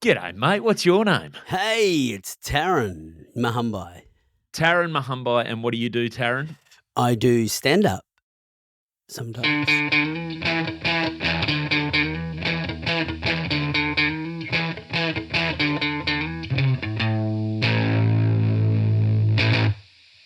G'day, mate. What's your name? Hey, it's Tarun, Mohanbhai. Tarun Mohanbhai. And what do you do, Tarun? I do stand-up sometimes.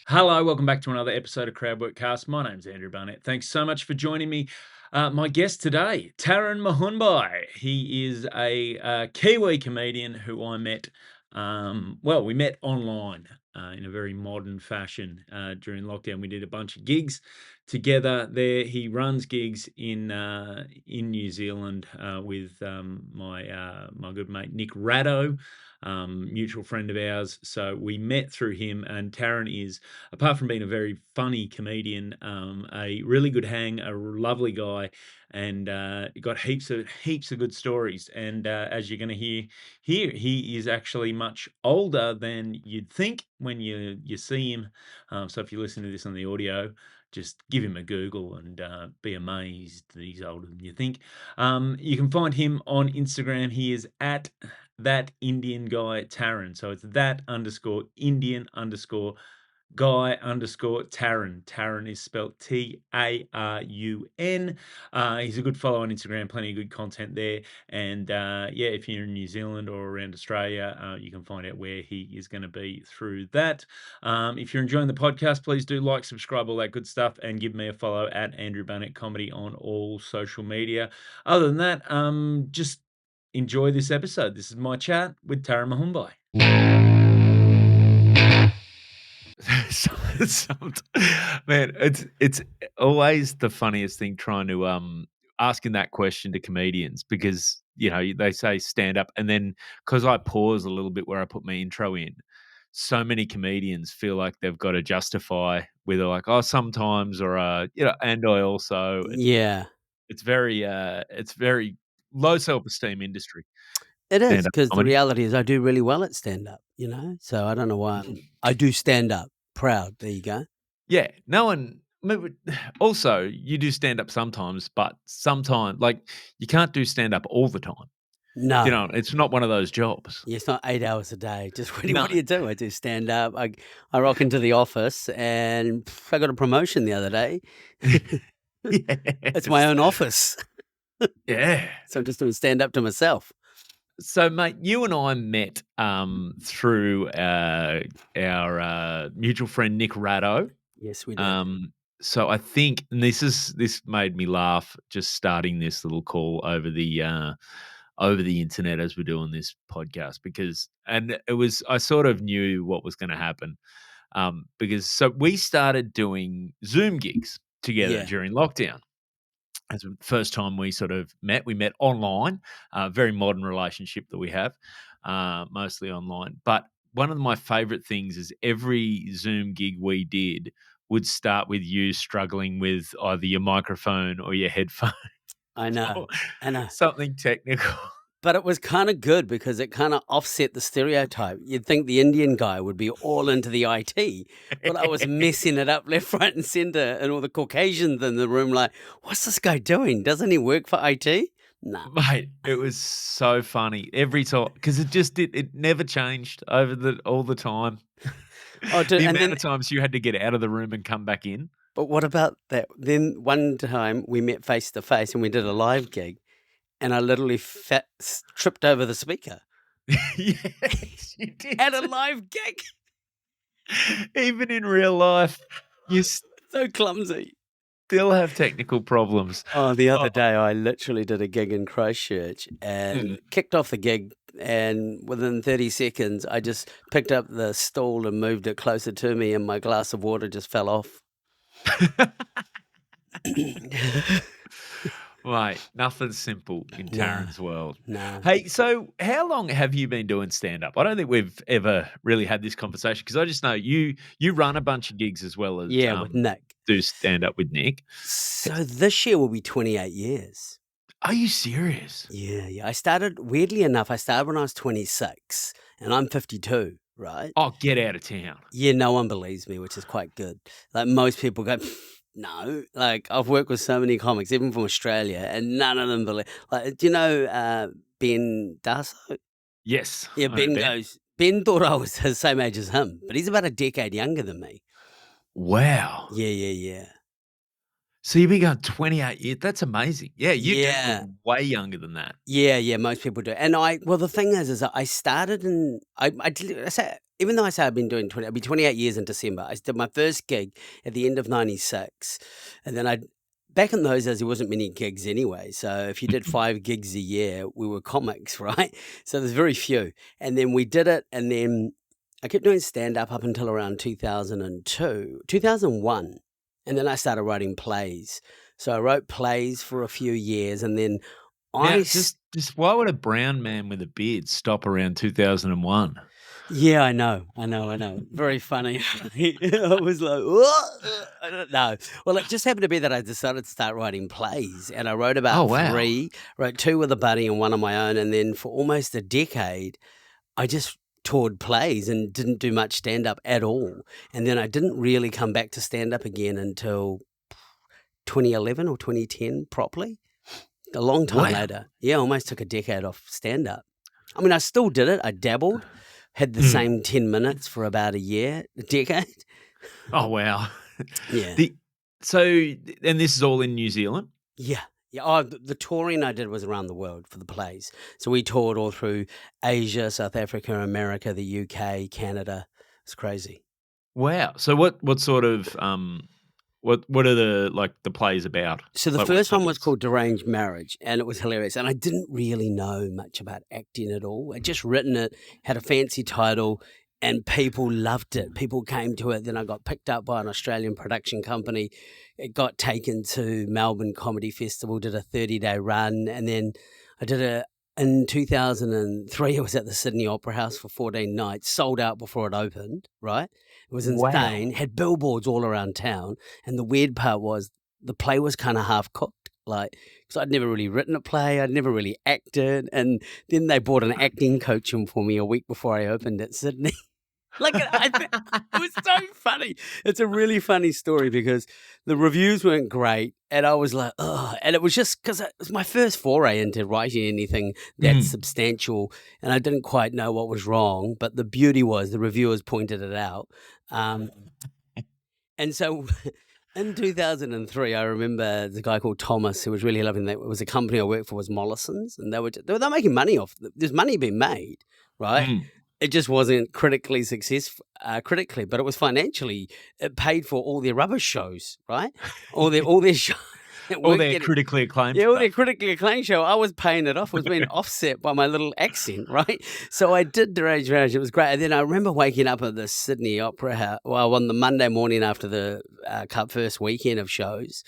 Hello, welcome back to another episode of Crowdworkcast. My name's Andrew Barnett. Thanks so much for joining me. My guest today, Tarun Mohanbhai. He is a Kiwi comedian who I met. We met online in a very modern fashion during lockdown. We did a bunch of gigs together there. He runs gigs in New Zealand with my good mate Nick Ratto. Mutual friend of ours. So we met through him, and Tarun is, apart from being a very funny comedian, a really good hang, a lovely guy, and got heaps of good stories. And as you're going to hear here, he is actually much older than you'd think when you see him. So if you listen to this on the audio, just give him a Google and be amazed that he's older than you think. You can find him on Instagram. He is at that Indian guy Tarun. So it's that _Indian _ guy _ Tarun. Tarun is spelled Tarun. He's a good follow on Instagram, plenty of good content there. And if you're in New Zealand or around Australia, you can find out where he is going to be through that. If you're enjoying the podcast, please do like, subscribe, all that good stuff, and give me a follow at Andrew Barnett Comedy on all social media. Other than that, just enjoy this episode. This is my chat with Tarun Mohanbhai. Man, it's always the funniest thing trying to asking that question to comedians, because they say stand up, and then because I pause a little bit where I put my intro in, so many comedians feel like they've got to justify whether like, oh, sometimes, or and I also. Yeah, It's very low self-esteem industry. it is, Stand-up because the comedy. reality is I do really well at stand-up, so I don't know why I do stand-up. Proud. There you go. Yeah, no one. Also, you do stand-up sometimes, but sometimes, like, you can't do stand-up all the time. No. It's not one of those jobs. Yeah, it's not 8 hours a day. Just really, No. what do you do? I do stand-up. I rock into the office, and I got a promotion the other day. It's my own office. Yeah. So I'm just doing stand-up to myself. So, mate, you and I met through our mutual friend Nick Ratto. Yes, we did. So I think, and this made me laugh just starting this little call over the internet as we're doing this podcast, I sort of knew what was going to happen, because we started doing Zoom gigs together during lockdown. As the first time we sort of met, we met online, very modern relationship that we have, mostly online. But one of my favorite things is every Zoom gig we did would start with you struggling with either your microphone or your headphone. I know. Something technical. But it was kind of good because it kind of offset the stereotype. You'd think the Indian guy would be all into the IT, but I was messing it up left, right, and center, and all the Caucasians in the room like, what's this guy doing? Doesn't he work for IT? Nah. Mate, it was so funny every time, because it never changed over all the time. Oh, dude, The amount of times you had to get out of the room and come back in. But what about that? Then one time we met face to face and we did a live gig, and I literally tripped over the speaker. Yes, you did. At a live gig. Even in real life, you're So clumsy. Still have technical problems. Oh, the other day I literally did a gig in Christchurch and kicked off the gig, and within 30 seconds I just picked up the stool and moved it closer to me, and my glass of water just fell off. Right, nothing's simple in Tarun's world. No. Hey, so how long have you been doing stand-up? I don't think we've ever really had this conversation, because I just know you run a bunch of gigs as well as with Nick. Do stand-up with Nick. So this year will be 28 years. Are you serious? Yeah. I started, weirdly enough, when I was 26, and I'm 52, right? Oh, get out of town. Yeah, no one believes me, which is quite good. Like, most people go, no. Like, I've worked with so many comics, even from Australia, and none of them believe. Like, do you know Ben Darso? Yes, Yeah, I know Ben Ben. goes, Ben thought I was the same age as him, but he's about a decade younger than me. Wow. Yeah, yeah, yeah. So you've been going 28 years. That's amazing. Yeah, you do look Yeah. way younger than that. Yeah, yeah, most people do. And the thing is that I started in, I did, I say, even though I say I've been doing 20, I'll be 28 years in December. I did my first gig at the end of 96. And then back in those days, there wasn't many gigs anyway. So if you did 5 gigs a year, we were comics, right? So there's very few. And then we did it. And then I kept doing stand up until around 2002, 2001. And then I started writing plays. So I wrote plays for a few years and then Now, I just why would a brown man with a beard stop around 2001? Yeah, I know, I know, I know. Very funny. I was like, "What?" I don't know. Well, it just happened to be that I decided to start writing plays, and I wrote Oh, about wow. 3, wrote 2 with a buddy and 1 on my own, and then for almost a decade, I just toured plays and didn't do much stand-up at all, and then I didn't really come back to stand-up again until 2011 or 2010 properly. A long time Wow. later. Yeah, almost took a decade off stand-up. I mean, I still did it, I dabbled, had the Mm. same 10 minutes for about a year, a decade. Oh, wow. Yeah. The so and this is all in New Zealand? Yeah. Yeah, oh, the touring I did was around the world for the plays. So we toured all through Asia, South Africa, America, the UK, Canada. It's crazy. Wow. So what sort of, what are the plays about? So the Like, what first one was topics? called Deranged Marriage, and it was hilarious. And I didn't really know much about acting at all. I'd just written it, had a fancy title, and people loved it. People came to it. Then I got picked up by an Australian production company. It got taken to Melbourne Comedy Festival, did a 30-day run, and then I did in 2003. I was at the Sydney Opera House for 14 nights, sold out before it opened. Right, it was Wow. insane. Had billboards all around town. And the weird part was the play was kind of half cooked, like because I'd never really written a play, I'd never really acted, and then they brought an acting coach in for me a week before I opened at Sydney. It was so funny. It's a really funny story because the reviews weren't great, and I was like, oh, and it was just because it was my first foray into writing anything that Mm. substantial, and I didn't quite know what was wrong. But the beauty was the reviewers pointed it out. Um, and so in 2003, I remember the guy called Thomas, who was really loving that. It was a company I worked for, was Mollison's, and they were making money off. There's money being made, right? Mm. It just wasn't critically successful, critically, but it was financially. It paid for all their rubbish shows, right? All their shows that All weren't their getting. critically acclaimed Yeah, all their stuff. critically acclaimed show, I was paying it off. It was being offset by my little accent, right? So I did Deranged Marriage. It was great. And then I remember waking up at the Sydney Opera House, well, on the Monday morning after the first weekend of shows.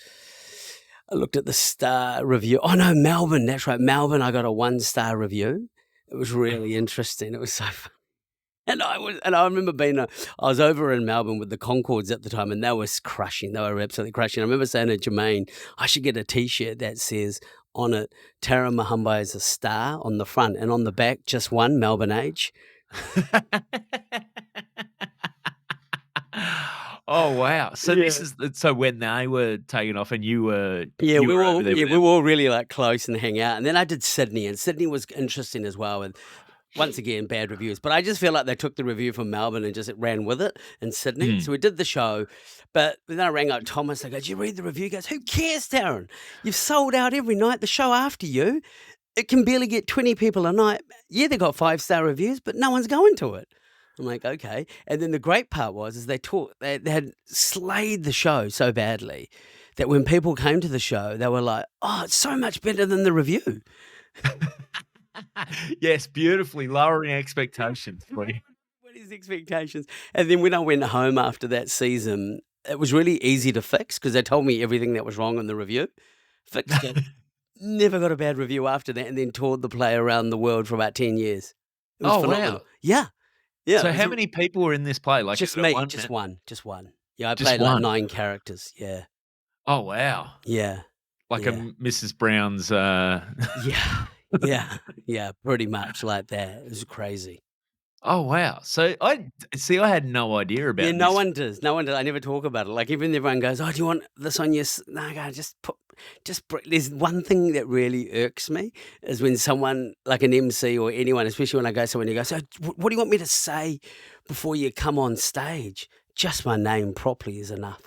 I looked at the star review. Oh, no, Melbourne. That's right. Melbourne, I got a 1-star review. It was really interesting. It was so fun. And I remember I was over in Melbourne with the Concords at the time, and they were crushing. They were absolutely crushing. I remember saying to Jermaine, I should get a T-shirt that says on it, Tarun Mohanbhai is a star on the front, and on the back, just one, Melbourne Age. Oh, wow. So Yeah. this is so when they were taking off and you were Yeah, you were over there we with were them? all really like close and hang out. And then I did Sydney, and Sydney was interesting as well. And once again, bad reviews. But I just feel like they took the review from Melbourne and just ran with it in Sydney. Mm. So we did the show. But then I rang up Thomas. I go, did you read the review? He goes, who cares, Taryn? You've sold out every night. The show after you, it can barely get 20 people a night. Yeah, they got 5-star reviews, but no one's going to it. I'm like, okay. And then the great part is they had slayed the show so badly that when people came to the show, they were like, oh, it's so much better than the review. Yes, beautifully lowering expectations for you. What is expectations? And then when I went home after that season, it was really easy to fix because they told me everything that was wrong in the review. Fixed it. Never got a bad review after that, and then toured the play around the world for about 10 years. It was Oh, phenomenal. wow. Yeah. Yeah. So how many people were in this play? Like, is Just it a me. one Just man? one. Just one. Yeah, I Just played like one? 9 characters. Yeah. Oh, wow. Yeah. Like a Yeah. Mrs. Brown's, Yeah. Yeah. Yeah. Pretty much like that. It was crazy. Oh, wow. So I had no idea Yeah, about no this. one does. No one does. I never talk about it. Like even everyone goes, "Oh, do you want this on your?" No, I go, just put there's one thing that really irks me is when someone like an MC or anyone, especially when I go somewhere and you go, so what do you want me to say before you come on stage? Just my name properly is enough.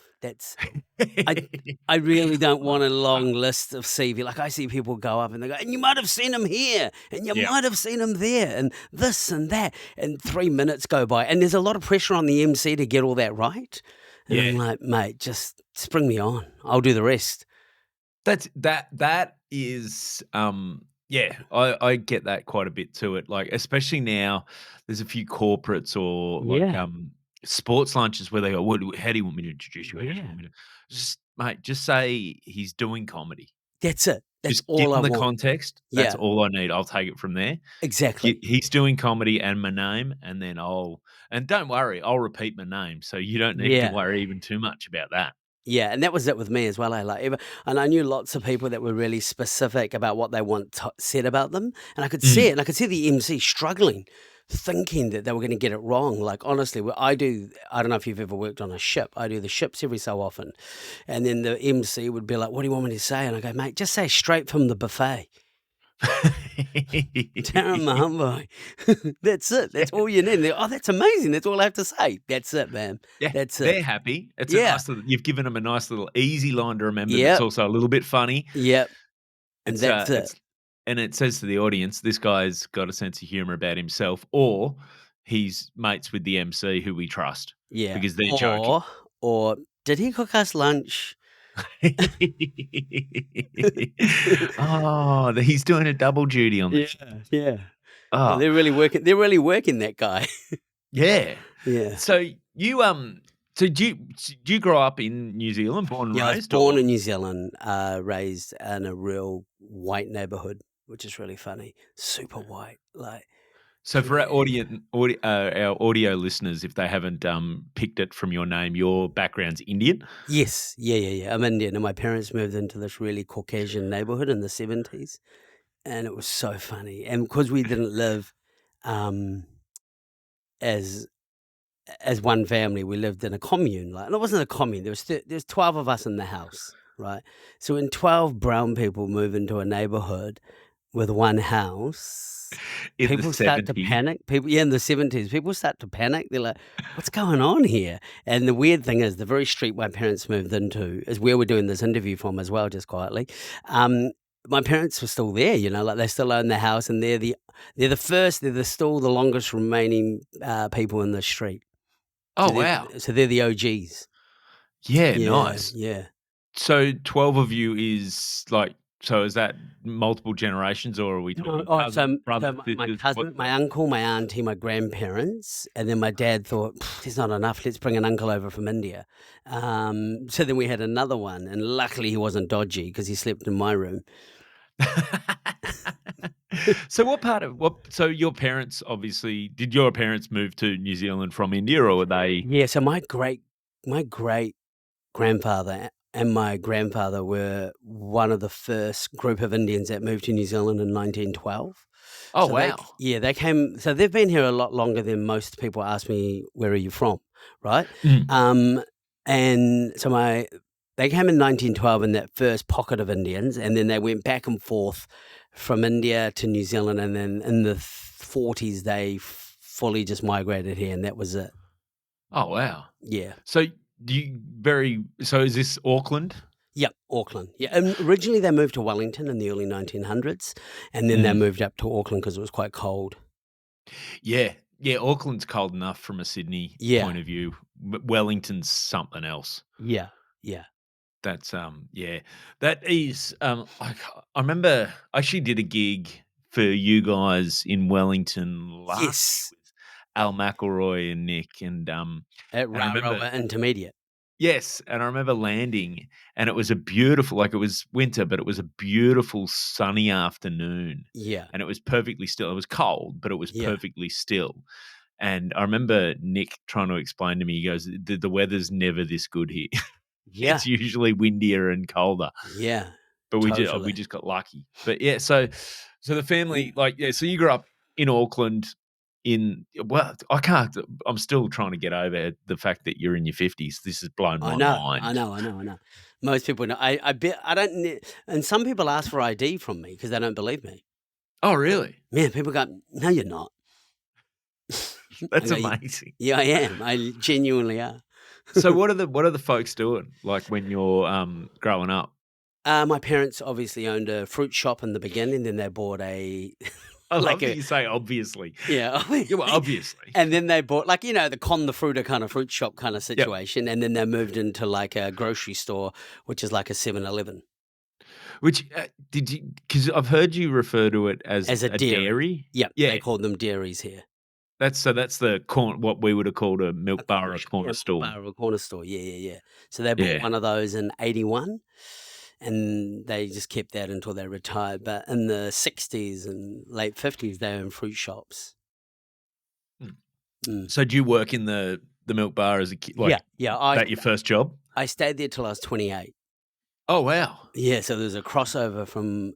I I really don't want a Ah, long list of CV. Like I see people go up and they go, and you might have seen him here, and you yeah. might have seen him there, and this and that, and 3 minutes go by, and there's a lot of pressure on the MC to get all that right. And I'm Yeah. like, mate, just bring me on. I'll do the rest. That is, yeah, I get that quite a bit to it, like, especially now, there's a few corporates or, like, Yeah, sports lunches where they go, "What do how do you want me to introduce you? How do you yeah. want me to" Just mate, just say he's doing comedy. That's it. That's Just give all I him the want. context, that's Yeah, all I need, I'll take it from there. exactly. He's doing comedy and my name, and then and don't worry, I'll repeat my name, so you don't need to Yeah. worry even too much about that. Yeah, and that was it with me as well. And I knew lots of people that were really specific about what they said about them, and I could see Mm. it, and I could see the MC struggling, thinking that they were going to get it wrong. Like honestly, I do. I don't know if you've ever worked on a ship. I do the ships every so often, and then the MC would be like, "What do you want me to say?" And I go, "Mate, just say straight from the buffet." Tarun Mohanbhai. That's it. That's all you need. Oh, that's amazing. That's all I have to say. That's it, man. Yeah, That's it. they're happy. It's a Yeah. nice little you've given them a nice little easy line to remember that's Yep. also a little bit funny. Yep. And that's it. It's and it says to the audience, this guy's got a sense of humor about himself, or he's mates with the MC who we trust Yeah, because they're joking. or did he cook us lunch? Oh, he's doing a double duty on Yeah, this. yeah. Oh, Oh, they're really working that guy. yeah. Yeah. So you, so do you grow up in New Zealand, born and Yeah, I was raised, born or? in New Zealand, raised in a real white neighborhood, which is really funny. Super white, like So for yeah. our audio listeners, if they haven't, picked it from your name, your background's Indian? Yes, yeah, yeah, yeah. I'm Indian, and my parents moved into this really Caucasian neighborhood in the 70s, and it was so funny. And because we didn't live, um, as one family, we lived in a commune, like, and it wasn't a commune. There was 12 of us in the house, right? So when 12 brown people move into a neighborhood with one house, In the people start to 70s. panic. People, yeah, in the 70s, people start to panic. They're like, "What's going on here?" And the weird thing is, the very street my parents moved into is where we're doing this interview from as well, just quietly. Um, my parents were still there, like they still own the house, and they're still the longest remaining people in the street. Oh, wow. So they're the OGs. Yeah, Yeah, nice. yeah. So 12 of you is like so is that multiple generations, or are we No, talking oh, cousins, so brothers, my sisters? What? cousin, my uncle, my auntie, my grandparents, and then my dad thought, "There's not enough, let's bring an uncle over from India." So then we had another one, and luckily he wasn't dodgy because he slept in my room. So what part of what so your parents obviously did your parents move to New Zealand from India, or were they? Yeah, so my great grandfather and my grandfather were one of the first group of Indians that moved to New Zealand in 1912. Oh, wow. They came. So they've been here a lot longer than most people ask me, "Where are you from?" Right? Mm. Um, and so they came in 1912 in that first pocket of Indians, and then they went back and forth from India to New Zealand, and then in the 40s they fully just migrated here, and that was it. Oh, wow. Yeah. So so is this Auckland? Yep, Auckland. Yeah, and originally they moved to Wellington in the early 1900s, and then they Mm. moved up to Auckland because it was quite cold. Yeah. Yeah, Auckland's cold enough from a Sydney Yeah, point of view. Wellington's something else. yeah, yeah. That's, yeah. That is, I remember I actually did a gig for you guys in Wellington last year Yes, with Al McElroy and Nick, at and I remember Rarowa Intermediate. yes, and I remember landing, and it was a beautiful like, it was winter, but it was a beautiful sunny afternoon, Yeah, and it was perfectly still. It was cold, but it was yeah, perfectly still, and I remember Nick trying to explain to me, he goes, The weather's never this good here." yeah, It's usually windier and colder, yeah, but we totally. just got lucky. But yeah, so the family, Mm, like, yeah, so you grew up in Auckland. well, I can't. I'm still trying to get over the fact that you're in your 50s. This has blown I my know, I mind. know, I know, I know. Most people know. I bet I don't and some people ask for ID from me because they don't believe me. Oh, really? Man, people go, "No, you're not." I That's go, amazing. yeah, I am. I genuinely are." So what are the folks doing, like, when you're, growing up? My parents obviously owned a fruit shop in the beginning, then they bought a I like love that a you say obviously. yeah, Yeah, well, obviously. and then they bought like, the Con the Fruiter kind of fruit shop kind of Yep. situation, and then they moved into like a grocery store, which is like a 7-Eleven Which, did you? Because 'cause I've heard you refer to it as as a a dairy. dairy? Yep, Yeah, they called them dairies here. that's the what we would have called a A milk bar corner or a shop, yeah, corner milk store. bar or a corner store, yeah, yeah, yeah. So they bought Yeah. one of those in '81, and they just kept that until they retired. But in the '60s and late '50s, they owned fruit shops. Mm. Mm. So do you work in the milk bar as a kid? Yeah, Like, yeah. that your first job? I stayed there till I was 28. Oh, wow. Yeah, so there's a crossover from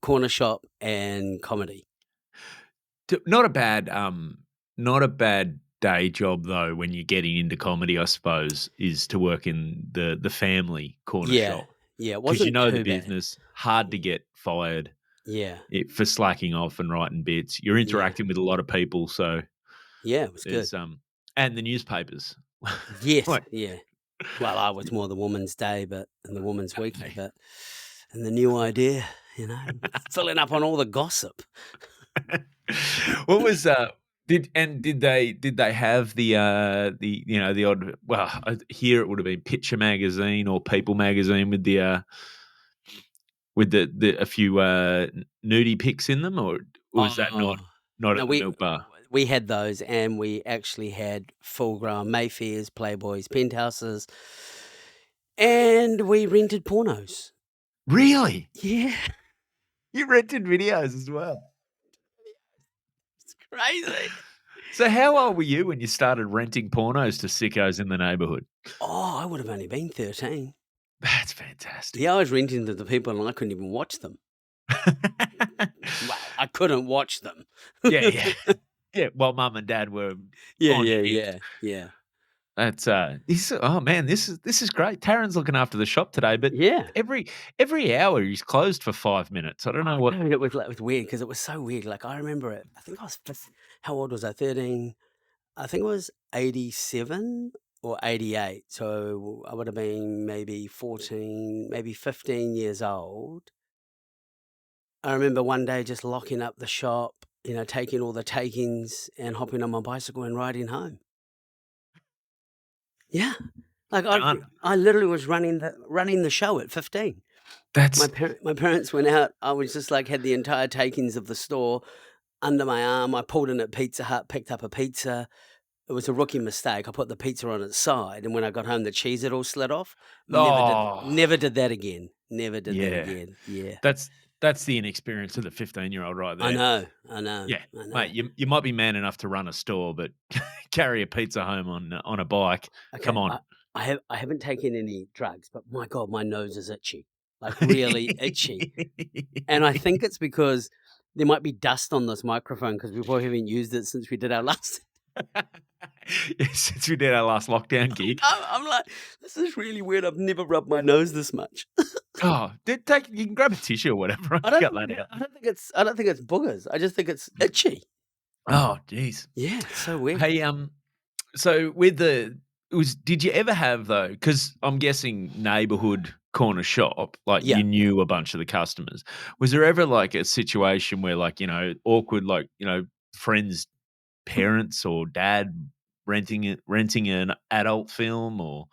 corner shop and comedy. Not a bad, not a bad day job, though, when you're getting into comedy, I suppose, is to work in the family corner Yeah, shop yeah, it because you wasn't know the too bad. business, hard to get fired Yeah, for slacking off and writing bits. You're yeah, interacting with a lot of people, so yeah, it was good. there's, and the newspapers. Yes, Like, yeah. Well, I was more the Woman's Day, but and the Woman's Weekly, but and the New Idea, filling up on all the gossip. what was, did they have the odd, well, here it would have been Picture magazine or People magazine with the a few, nudie pics in them, or was that Oh, not no, at the milk bar? we had those, and we actually had full-grown Mayfairs, Playboys, Penthouses, and we rented pornos. Really? Yeah, You rented videos as well? it's crazy. So how old were you when you started renting pornos to sickos in the neighborhood? Oh, I would have only been 13. That's fantastic. Yeah, I was renting to the people, and I couldn't even watch them. Well, I couldn't watch them. Yeah, yeah. Yeah, while mum and dad were Yeah, on yeah, shift. yeah, yeah. That's, oh, man, this is great. Taryn's looking after the shop today, but Yeah. every hour he's closed for 5 minutes. I don't know what. Dude, it was like it was weird because it was so weird. Like I remember it. I think I was how old was I? 13. I think it was 87 or 88. So I would have been maybe 14, maybe 15 years old. I remember one day just locking up the shop, taking all the takings and hopping on my bicycle and riding home. Yeah. Like Done. I literally was running the show at 15. That's My parents went out. I was just like had the entire takings of the store under my arm. I pulled in at Pizza Hut, picked up a pizza. It was a rookie mistake. I put the pizza on its side, and when I got home, the cheese had all slid off. oh, Never did that again. Never did that yeah. again. Yeah, That's the inexperience of the 15-year-old right I there. know, I know, Yeah, I know. mate, you might be man enough to run a store, but carry a pizza home on a bike. Okay, Come on. I haven't taken any drugs, but my God, my nose is itchy, like really itchy, and I think it's because there might be dust on this microphone because we probably haven't used it since we did our last. Yeah, since we did our last lockdown gig. I'm like, this is really weird. I've never rubbed my nose this much. Oh, you can grab a tissue or whatever. I don't Cut think that out. I don't think it's boogers. I just think it's itchy. Oh, jeez. Yeah, it's so weird. Hey, so with did you ever have, though? Because I'm guessing neighborhood corner shop, like, Yeah. you knew a bunch of the customers. Was there ever, like, a situation where, like, awkward, like, friends' parents or dad renting an adult film, or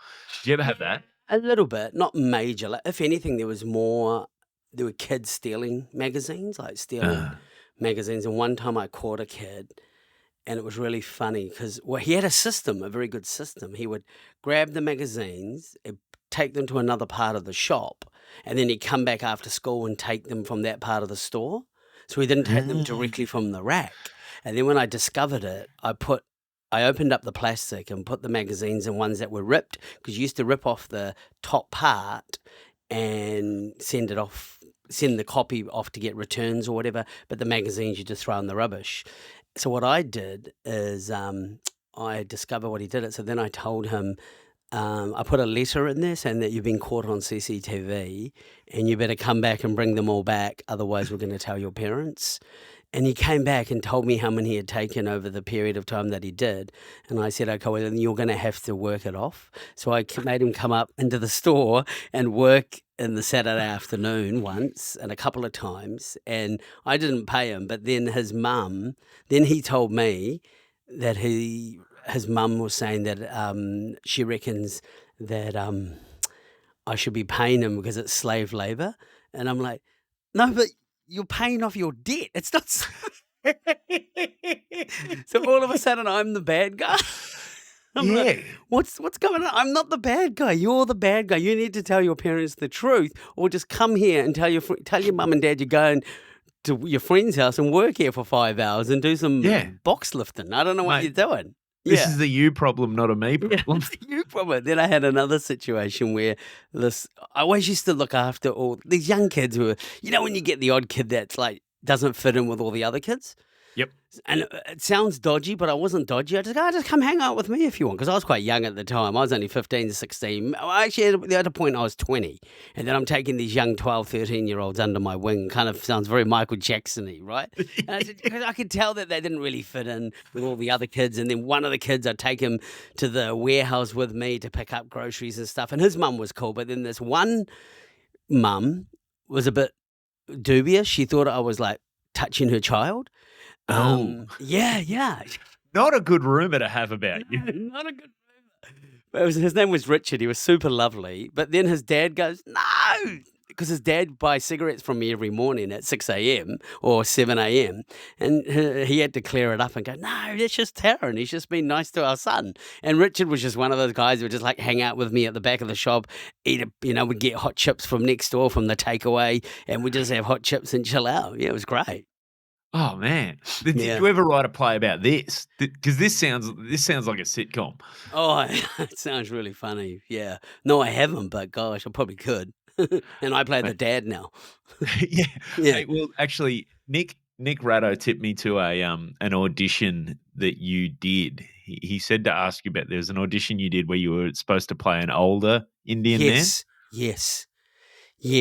did you ever have that? A little bit, not major. Like, if anything, there were kids stealing magazines, like stealing Uh, magazines. And one time I caught a kid, and it was really funny because, well, he had a system, a very good system. He would grab the magazines, take them to another part of the shop, and then he'd come back after school and take them from that part of the store. So he didn't take them directly from the rack. And then when I discovered it, I opened up the plastic and put the magazines in ones that were ripped because you used to rip off the top part and send the copy off to get returns or whatever. But the magazines you just throw in the rubbish. So what I did is I discovered what he did it. So then I told him, I put a letter in there saying that you've been caught on CCTV and you better come back and bring them all back. Otherwise, we're going to tell your parents. And he came back and told me how many he had taken over the period of time that he did. And I said, okay, well, then you're going to have to work it off. So I made him come up into the store and work in the Saturday afternoon once and a couple of times. And I didn't pay him. But then then he told me that his mum was saying that she reckons that I should be paying him because it's slave labor. And I'm like, no, but you're paying off your debt. It's not. So all of a sudden, I'm the bad guy. I'm like, Yeah. what's going on? I'm not the bad guy. You're the bad guy. You need to tell your parents the truth, or just come here and tell your mum and dad you're going to your friend's house and work here for 5 hours and do Yeah. some box lifting. I don't know what Mate, you're doing. this Yeah. is a you problem, not a me Yeah, problem. it's a you problem. Then I had another situation where I always used to look after all these young kids who are, when you get the odd kid that's like doesn't fit in with all the other kids. Yep. And it sounds dodgy, but I wasn't dodgy. I just go, just come hang out with me if you want. Because I was quite young at the time. I was only 15 to 16. Actually, at the other point, I was 20. And then I'm taking these young 12, 13-year-olds under my wing. Kind of sounds very Michael Jackson-y, right? And I said, because I could tell that they didn't really fit in with all the other kids. And then one of the kids, I'd take him to the warehouse with me to pick up groceries and stuff. And his mum was cool. But then this one mum was a bit dubious. She thought I was like touching her child. Oh, Yeah. not a good rumor to have about you. Not a good rumor. His name was Richard. He was super lovely. But then his dad goes, no, because his dad buys cigarettes from me every morning at 6 a.m. or 7 a.m. And he had to clear it up and go, no, that's just Tarun. He's just been nice to our son. And Richard was just one of those guys who would just like hang out with me at the back of the shop, we'd get hot chips from next door from the takeaway, and we'd just have hot chips and chill out. Yeah, it was great. Oh man, did Yeah. you ever write a play about this? Because this sounds like a sitcom. Oh, it sounds really funny. Yeah. No, I haven't, but gosh, I probably could. And I play the Mate, dad now. yeah. Yeah. Hey, well, actually, Nick Ratto tipped me to an audition that you did. He said to ask you about there's an audition you did where you were supposed to play an older Indian man. Yes.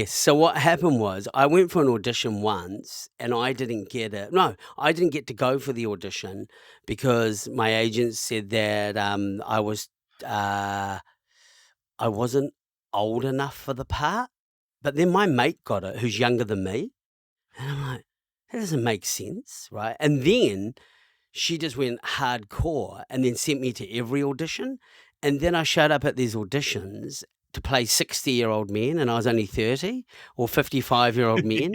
So what happened was I went for an audition once and I didn't get it. No, I didn't get to go for the audition because my agent said that I wasn't old enough for the part. But then my mate got it, who's younger than me. And I'm like, that doesn't make sense, right? And then she just went hardcore and then sent me to every audition. And then I showed up at these auditions to play 60-year-old men, and I was only 30, or 55-year-old men.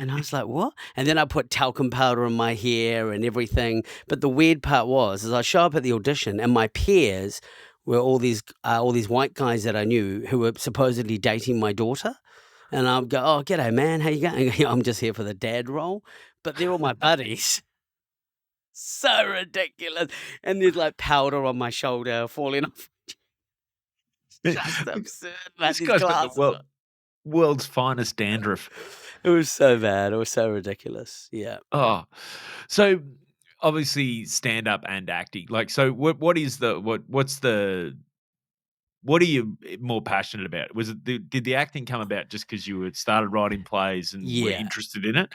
And I was like, what? And then I put talcum powder in my hair and everything. But the weird part was, is I show up at the audition and my peers were all these white guys that I knew who were supposedly dating my daughter. And I'll go, oh, g'day, man. How you going? I'm just here for the dad role. But they're all my buddies. So ridiculous. And there's like powder on my shoulder falling off. Just absurd. Like This these guy's got the glasses on. world's finest dandruff. It was so bad. It was so ridiculous. Yeah. Oh, so obviously stand up and acting. Like, so what are you more passionate about? Was it did the acting come about just because you had started writing plays and were Yeah. interested in it?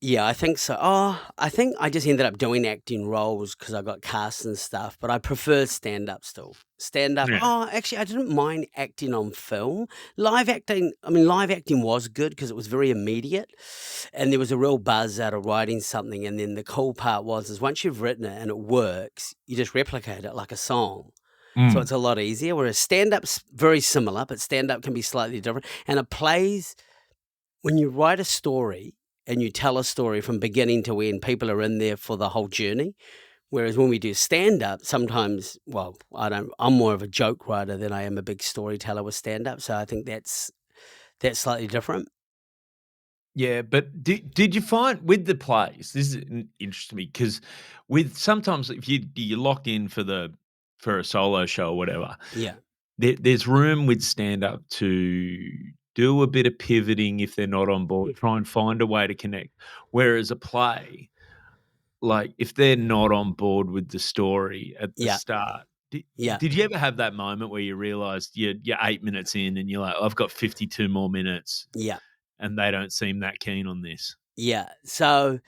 Yeah, I think so. Oh, I think I just ended up doing acting roles because I got cast and stuff, but I prefer stand up still. Stand up. Yeah. Oh, actually, I didn't mind acting on film. Live acting was good because it was very immediate and there was a real buzz out of writing something. And then the cool part is once you've written it and it works, you just replicate it like a song. So it's a lot easier. Whereas stand up's very similar, but stand up can be slightly different. And it plays when you write a story and you tell a story from beginning to end, people are in there for the whole journey. Whereas when we do stand up, sometimes, I'm more of a joke writer than I am a big storyteller with stand up. So I think that's slightly different. Yeah, but did you find with the plays, this is interesting to me because with sometimes if you're locked in for a solo show or whatever, Yeah. there's room with stand up to do a bit of pivoting if they're not on board, try and find a way to connect. Whereas a play, like, if they're not on board with the story at the Yeah, start, yeah, did you ever have that moment where you realised you're 8 minutes in and you're like, "I've got 52 more minutes," yeah, and they don't seem that keen on this? yeah. So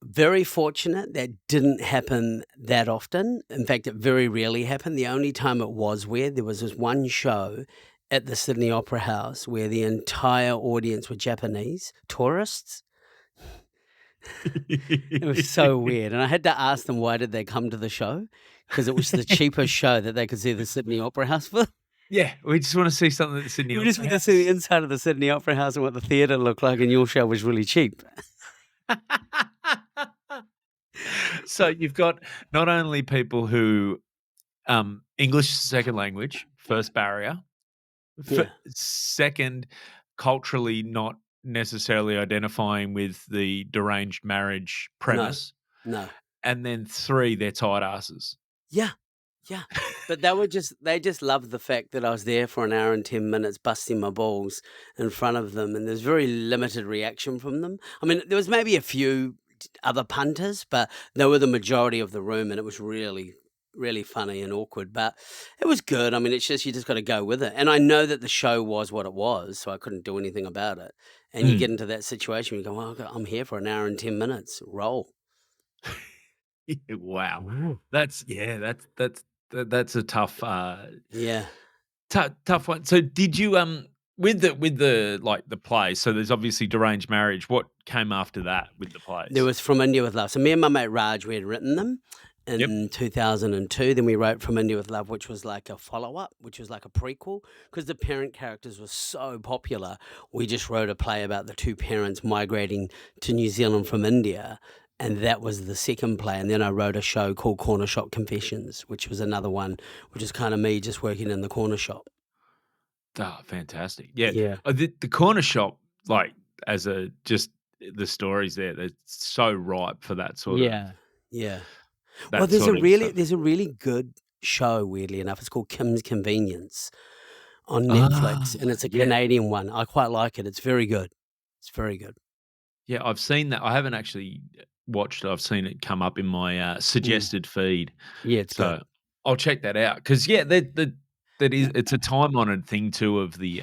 very fortunate that didn't happen that often. In fact, it very rarely happened. The only time it was weird, there was this one show at the Sydney Opera House where the entire audience were Japanese tourists. It was so weird, and I had to ask them why did they come to the show, because it was the cheapest show that they could see the Sydney Opera House for. Yeah, we just wanna see something at the Sydney We just Opera went to see the House. inside of the Sydney Opera House and what the theatre looked like, and your show was really cheap. So you've got not only people who, English is second language, first barrier. Yeah. Second, culturally not necessarily identifying with the deranged marriage No, premise, no. and then 3, they're tight asses. Yeah, yeah. But they just loved the fact that I was there for an hour and 10 minutes busting my balls in front of them, and there's very limited reaction from them. I mean, there was maybe a few other punters, but they were the majority of the room, and it was really, really funny and awkward, but it was good. I mean, it's just you just gotta go with it, and I know that the show was what it was, so I couldn't do anything about it, and you Mm. get into that situation, you go, "Well, I'm here for an hour and 10 minutes. Roll." Wow. Wow. That's a tough, Yeah. tough one. So did you, with the, like, the play, so there's obviously Deranged Marriage, what came after that with the There plays? was From India with Love. So me and my mate Raj, we had written them Yep. in 2002. Then we wrote From India with Love, which was like a follow-up, which was like a prequel. Because the parent characters were so popular, we just wrote a play about the two parents migrating to New Zealand from India. And that was the second play. And then I wrote a show called Corner Shop Confessions, which was another one, which is kind of me just working in the corner shop. Oh, fantastic. Yeah. Yeah. The corner shop, like, as a just the stories there, they're so ripe for Yeah. Yeah. Well, that sort of stuff. there's a really good show, weirdly enough. It's called Kim's Convenience on Ah, Netflix, and it's a yeah. Canadian one. I quite like it. It's very good. It's very good. Yeah, I've seen that. I haven't actually watched it. I've seen it come up in my, Mm. suggested feed. Yeah, it's good. So, I'll check that out because yeah, that is Yeah. it's a time-honored thing too of the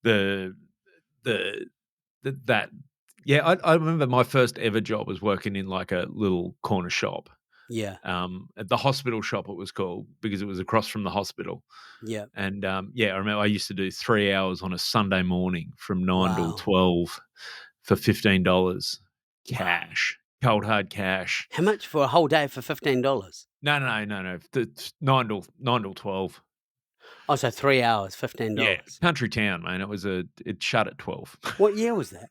the that yeah, I remember my first ever job was working in, like, a little corner shop, Yeah. at the hospital shop it was called because it was across from the hospital. Yeah. And, yeah, I remember I used to do 3 hours on a Sunday morning from 9 till Wow. 12 for $15 Wow. cash, cold hard cash. How much for a whole day for $15? No, it's 9 till 12. Oh, so 3 hours, Yeah, $15. country town, man. It shut at 12. What year was that?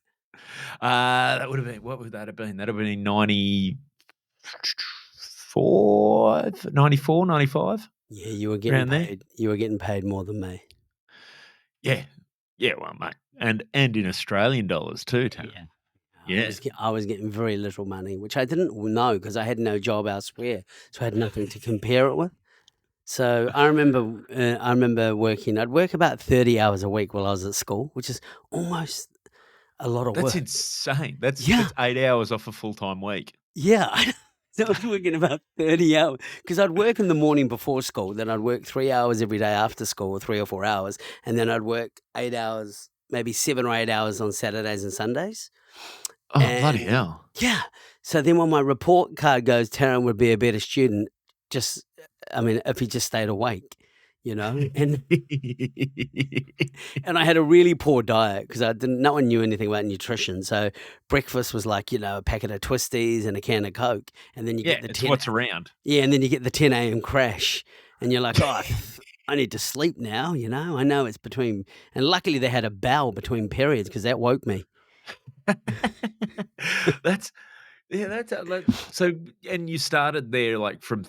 That would have been what would that have been? That'd have been in 94, 94, 95, Yeah, around there. you were getting paid more than me. Yeah. Yeah, well, mate, and in Australian dollars too, Taryn. Yeah. Yeah. I was getting very little money, which I didn't know because I had no job elsewhere, so I had nothing to compare it with. So I remember working. I'd work about 30 hours a week while I was at school, which is almost a lot of That's work. insane. That's Yeah, that's 8 hours off a full-time week. yeah. So I was working about 30 hours because I'd work in the morning before school, then I'd work 3 hours every day after school, or 3 or 4 hours, and then I'd work 8 hours, maybe 7 or 8 hours on Saturdays and Sundays. Oh, bloody And hell. yeah, so then when my report card goes, Taryn would be a better student, just I mean, if he just stayed awake, you know? And I had a really poor diet because I didn't no one knew anything about nutrition, so breakfast was like, a packet of Twisties and a can of Coke, and then you Yeah, get the it's 10 what's around. yeah, and then you get the 10 a.m. crash, and you're like, "Oh, I need to sleep now," you know? I know it's between and luckily they had a bell between periods because that woke me. That's yeah, that's so and you started there, like, from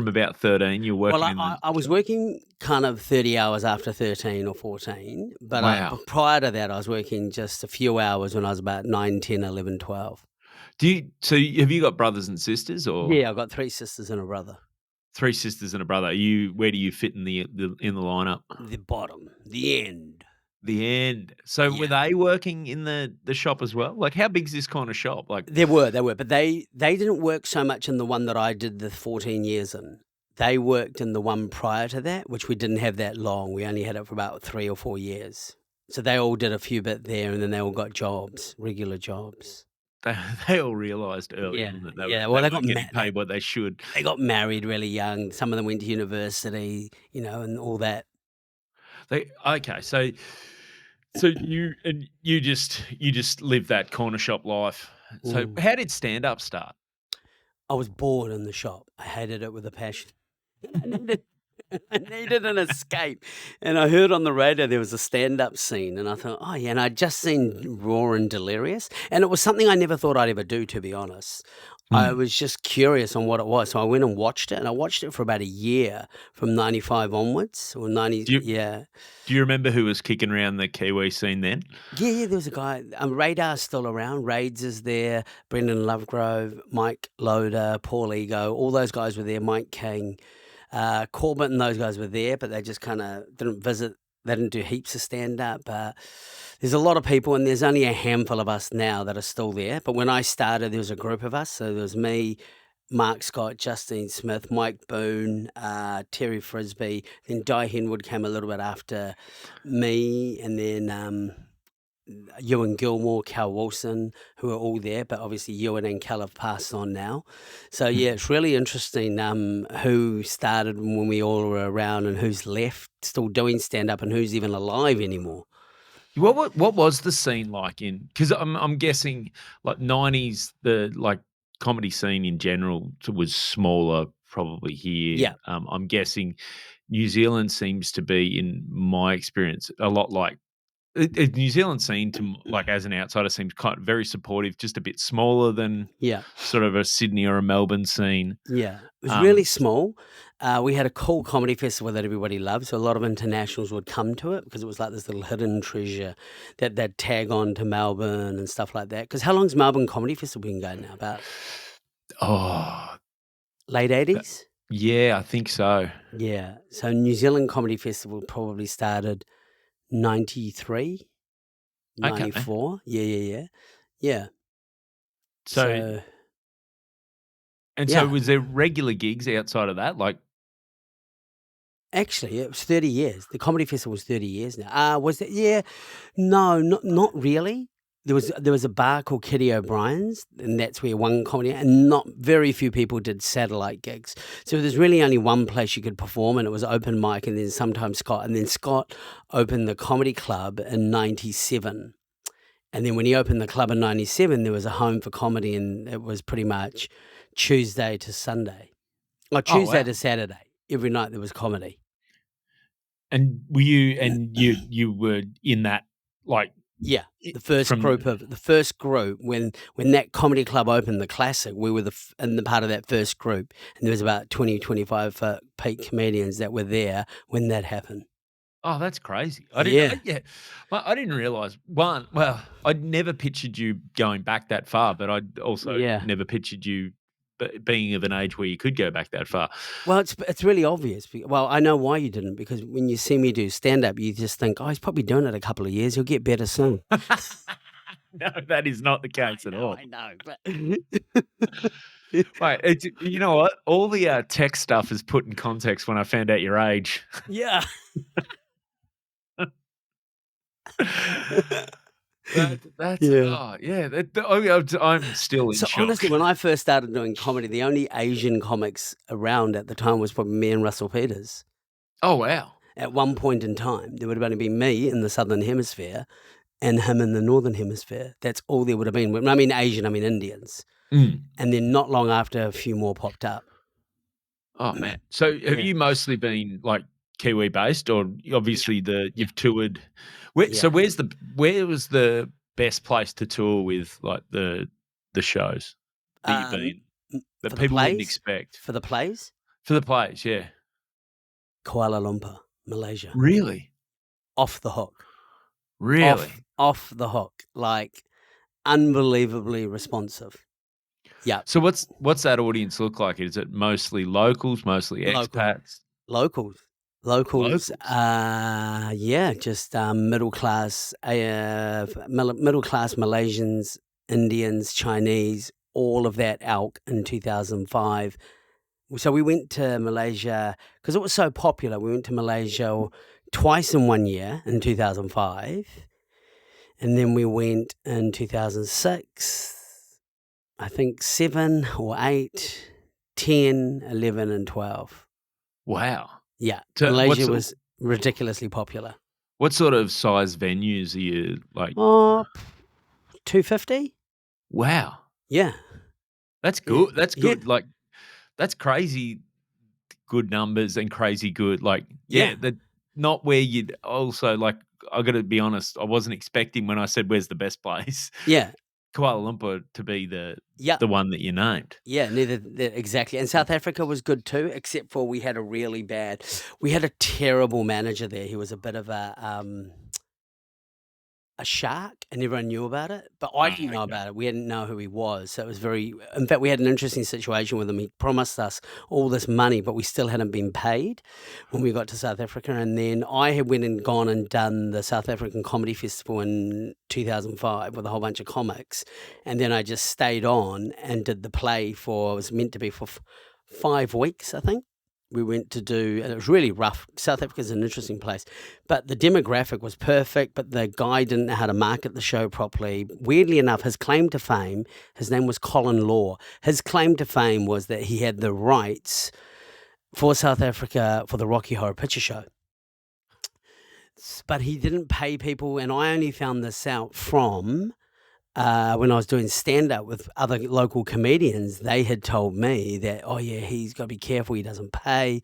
about 13, you're Well, working I in I the I was shop? working kind of 30 hours after 13 or 14, Wow. but prior to that, I was working just a few hours when I was about 9, 10, 11, 12. Have you got brothers and sisters or Yeah, I've got 3 sisters and a brother. 3 sisters and a brother? Where do you fit in the lineup? The bottom, the end. The end. So were Yeah. they working in the shop as well? Like, how big's this kinda shop? Like, There were, but they didn't work so much in the one that I did the 14 years in. They worked in the one prior to that, which we didn't have that long. We only had it for about 3 or 4 years. So they all did a few bit there, and then they all got jobs, regular jobs. they they all realized early Yeah, on that yeah. they Well, weren't getting paid what they should. they got married really young. Some of them went to university, and all that. They okay, so you just live that corner shop life. So Mm. how did stand-up start? I was bored in the shop. I hated it with a passion. I needed I needed an escape, and I heard on the radio there was a stand-up scene, and I thought, "Oh, yeah," and I'd just seen Raw and Delirious, and it was something I never thought I'd ever do, to be honest. I Mm. was just curious on what it was, so I went and watched it, and I watched it for about a year from '95 onwards, or 90 Do you yeah. do you remember who was kicking around the Kiwi scene then? Yeah, yeah, there was a guy, Radar's still around, Raids is there, Brendan Lovegrove, Mike Loder, Paul Ego, all those guys were there, Mike King. Corbett and those guys were there, but they just kind of didn't visit. They didn't do heaps of stand up. There's a lot of people, and there's only a handful of us now that are still there. But when I started, there was a group of us. So there was me, Mark Scott, Justine Smith, Mike Boone, Terry Frisbee. Then Di Henwood came a little bit after me, and then Ewan Gilmore, Cal Wilson, who are all there, but obviously Ewan and Cal have passed on now. So yeah, Mm. it's really interesting who started when we all were around and who's left still doing stand up and who's even alive anymore. What was the scene like in? Because I'm guessing like '90s, the like comedy scene in general was smaller probably here. Yeah, I'm guessing New Zealand seems to be, in my experience, a lot like New Zealand scene like as an outsider seems kind of very supportive, just a bit smaller than yeah. sort of a Sydney or a Melbourne scene. Yeah, it was really Um, small. We had a cool comedy festival that everybody loved, so a lot of internationals would come to it because it was like this little hidden treasure that they'd tag on to Melbourne and stuff like that. Because how long's Melbourne Comedy Festival been going now? About oh, late that 80s? yeah, I think so. Yeah, so New Zealand Comedy Festival probably started 93, Okay. 94. Yeah, yeah, yeah. Yeah, So so and so yeah. was there regular gigs outside of that? Like, Actually, it was 30 years. The comedy festival was 30 years now. Was it? Yeah. No, not really. There was a bar called Kitty O'Brien's, and that's where one comedy, and not very few people did satellite gigs. So there's really only one place you could perform, and it was open mic, and then sometimes Scott. And then Scott opened the comedy club in '97. And then when he opened the club in '97, there was a home for comedy, and it was pretty much Tuesday to Sunday. Or oh, Tuesday wow. to Saturday. Every night there was comedy. And you were in that, like, Yeah, I the from first group when that comedy club opened, the Classic, we were in the part of that first group, and there was about 20, 25 peak comedians that were there when that happened. oh, that's crazy. Yeah, Yeah, I didn't realize, I'd never pictured you going back that far, but I'd also yeah. never pictured you being of an age where you could go back that far. Well, it's really obvious. Well, I know why you didn't, because when you see me do stand up, you just think, oh, he's probably doing it a couple of years. He'll get better soon. No, that is not the case at all. I know, but Right, you know what? All the, tech stuff is put in context when I found out your age. yeah. That's Yeah. oh, yeah, I'm still in So shock. honestly, when I first started doing comedy, the only Asian comics around at the time was probably me and Russell Peters. Oh, wow. At one point in time, there would have only been me in the Southern Hemisphere and him in the Northern Hemisphere. That's all there would have been. When I mean Asian, I mean Indians. Mm. And then not long after, a few more popped up. Oh, man. So have Yeah. you mostly been, like, Kiwi based, or Yeah. obviously Yeah. you've toured so Yeah. where was the best place to tour with, like, the shows that you've Um, been that for the people wouldn't plays, expect? for the plays, For the plays, yeah. Kuala Lumpur, Malaysia, Really? off the hook, Really? off the hook, like unbelievably responsive. Yeah, So what's that audience look like? Is it mostly locals, mostly local, expats? locals. Locals, Locals? yeah, just middle class, middle class Malaysians, Indians, Chinese, all of that ilk in 2005. So we went to Malaysia because it was so popular. We went to Malaysia twice in 1 year in 2005, and then we went in 2006. I think 7 or 8, 10, 11, and 12. Wow. Yeah, So Malaysia was ridiculously popular. what sort of size venues are you like? Oh, 250? Wow, Yeah, that's yeah, good. That's yeah, good. Like, that's crazy good numbers and crazy good. Like, yeah, yeah, that not where you'd also like. I got to be honest. I wasn't expecting when I said where's the best place, yeah, Kuala Lumpur to be yeah, the one that you named. yeah, exactly, and South Africa was good too, except for we had a terrible manager there. He was a bit of a shark, and everyone knew about it, but I Oh, didn't know okay. about it. We didn't know who he was, so it was very. In fact, we had an interesting situation with him. He promised us all this money, but we still hadn't been paid when we got to South Africa. And then I had went and gone and done the South African Comedy Festival in 2005 with a whole bunch of comics, and then I just stayed on and did the play for. It was meant to be for 5 weeks, I think. We went to do, and it was really rough. South Africa is an interesting place, but the demographic was perfect. But the guy didn't know how to market the show properly. Weirdly enough, his claim to fame, his name was Colin Law. His claim to fame was that he had the rights for South Africa for the Rocky Horror Picture Show, but he didn't pay people. And I only found this out from when I was doing stand up with other local comedians. They had told me that, oh, yeah, he's got to be careful, he doesn't pay.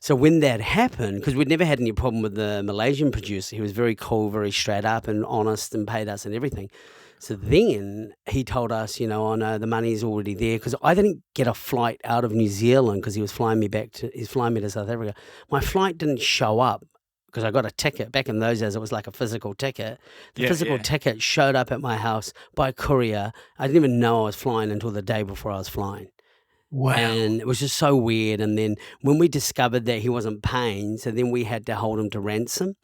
So when that happened, because we'd never had any problem with the Malaysian producer, he was very cool, very straight up and honest and paid us and everything. So then he told us, oh no, the money's already there, because I didn't get a flight out of New Zealand because he's flying me to South Africa. My flight didn't show up because I got a ticket. Back in those days, it was like a physical ticket. The Yeah, physical yeah. ticket showed up at my house by courier. I didn't even know I was flying until the day before I was flying. Wow. And it was just so weird. And then when we discovered that he wasn't paying, so then we had to hold him to ransom.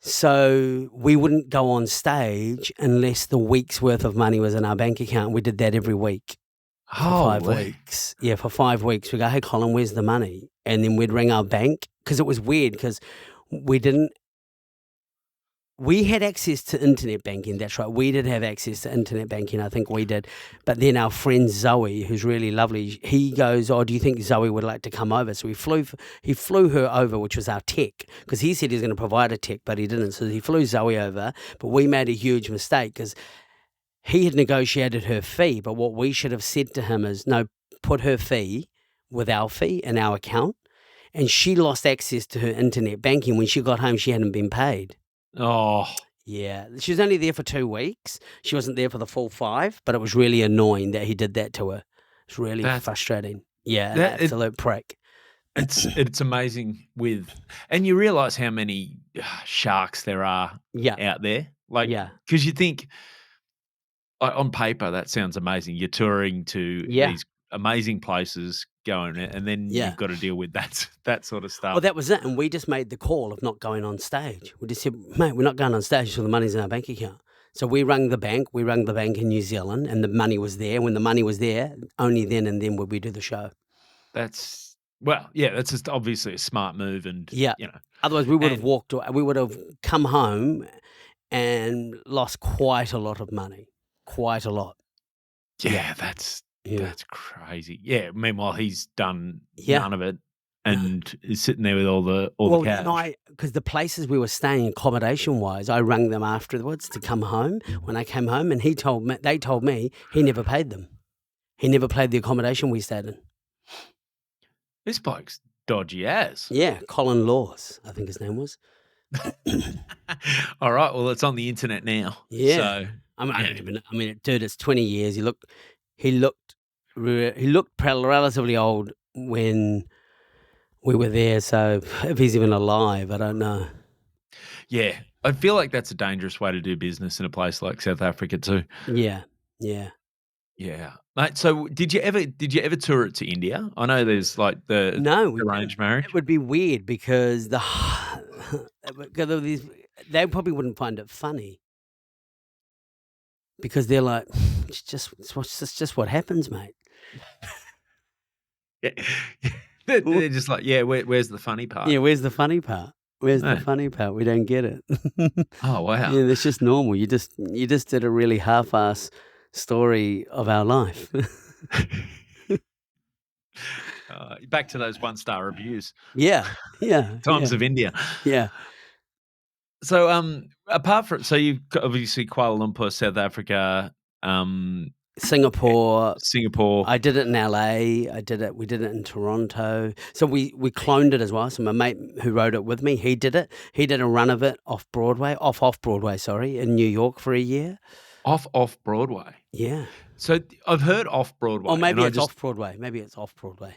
So we wouldn't go on stage unless the week's worth of money was in our bank account. We did that every week for 5 Holy. weeks. Yeah, for 5 weeks. We go, hey, Colin, where's the money? And then we'd ring our bank, because it was weird, because we didn't we had access to internet banking. That's right. We did have access to internet banking. I think we did. But then our friend Zoe, who's really lovely, he goes, oh, do you think Zoe would like to come over? So he flew her over, which was our tech, because he said he was going to provide a tech, but he didn't. So he flew Zoe over. But we made a huge mistake, because he had negotiated her fee. But what we should have said to him is, no, put her fee with our fee in our account. And she lost access to her internet banking. When she got home, she hadn't been paid. Oh, Yeah, she was only there for 2 weeks. She wasn't there for the full 5, but it was really annoying that he did that to her. It's really that's frustrating. Yeah, an that it absolute prick. it's amazing and you realize how many sharks there are Yeah, out there. Like, yeah, because you think on paper that sounds amazing. You're touring to yeah, these amazing places, going, and then yeah. you've got to deal with that sort of Well, stuff. that was it, and we just made the call of not going on stage. We just said, mate, we're not going on stage until the money's in our bank account. So we rang the bank. We rang the bank in New Zealand, and the money was there. When the money was there, only then and then would we do the show. That's well, yeah, that's just obviously a smart move, and Yeah. you know, Otherwise, we would have and walked. We would have come home and lost quite a lot of money. Quite a lot. Yeah, yeah, that's yeah, crazy. Yeah. Meanwhile, he's done yeah. none of it No. and is sitting there with all the Well, then cash. because the places we were staying accommodation-wise, I rang them afterwards to come home. When I came home, and they told me he never paid them. He never paid the accommodation we stayed in. This bloke's dodgy as. Yeah, Colin Laws, I think his name was. All right, well, it's on the internet now, Yeah. so I yeah, don't even know. I mean, dude, it's 20 years. He looked relatively old when we were there, so if he's even alive, I don't know. yeah. I feel like that's a dangerous way to do business in a place like South Africa too. Yeah, yeah. Yeah. Mate, so did you ever tour it to India? I know there's, like, the No, we arranged didn't. It marriage. would be weird because because of these they probably wouldn't find it funny because they're like, it's just what happens, mate." Yeah. They're just like, "Yeah, where's the funny part?" Yeah, where's the funny part? Where's the Yeah. funny part? We don't get it. Oh, wow. Yeah, that's just normal. You just did a really half-ass story of our life. Back to those one-star reviews. Yeah, yeah, Times yeah, of India. yeah. So, apart from you've got obviously Kuala Lumpur, South Africa, um, eh, Singapore, Singapore. I did it in LA, we did it in Toronto. So we cloned it as well. So my mate who wrote it with me, he did it. He did a run of it off Broadway, sorry, in New York for a year. Off Broadway. Yeah. So, I've heard off Or Broadway, and maybe it's off Broadway. Maybe it's off Broadway.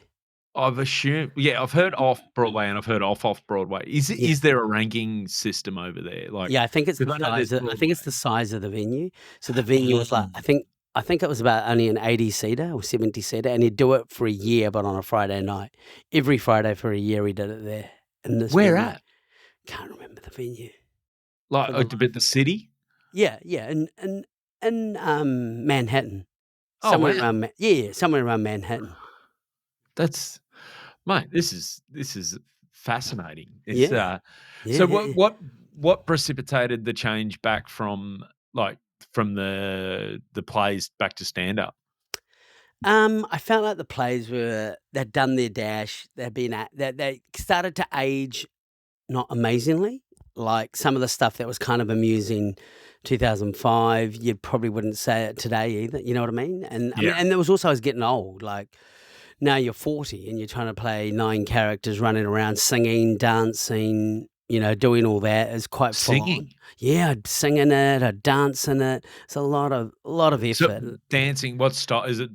I've assumed, yeah, I've heard off Broadway and I've heard off Broadway. Yeah. Is there a ranking system over there? Like, Yeah, I think it's the because I know there's size of I think it's Broadway. the size of the venue. So the venue was like Mm. I think it was about only an 80-seater or 70-seater, and he'd do it for a year, but on a Friday night. Every Friday for a year, he did it there in this Where venue. at? Can't remember the venue Like, for the a bit life the of me. city? Yeah, yeah, in Manhattan. Oh, Somewhere wow. around yeah, somewhere around Manhattan. That's Mate, this is fascinating. It's, Yeah. Yeah, so yeah, yeah. what precipitated the change back from, like, from the plays back to stand-up? I felt like the plays they'd done their dash. They started to age not amazingly. Like some of the stuff that was kind of amusing 2005, you probably wouldn't say it today either. You know what I mean? And I mean, Yeah. and there was also I was getting old. Like now you're 40 and you're trying to play 9 characters running around singing, dancing, doing all that is quite full on. Singing. Yeah, I'd sing in it, I'd dance in it. It's a lot of So, effort. dancing, what style is it?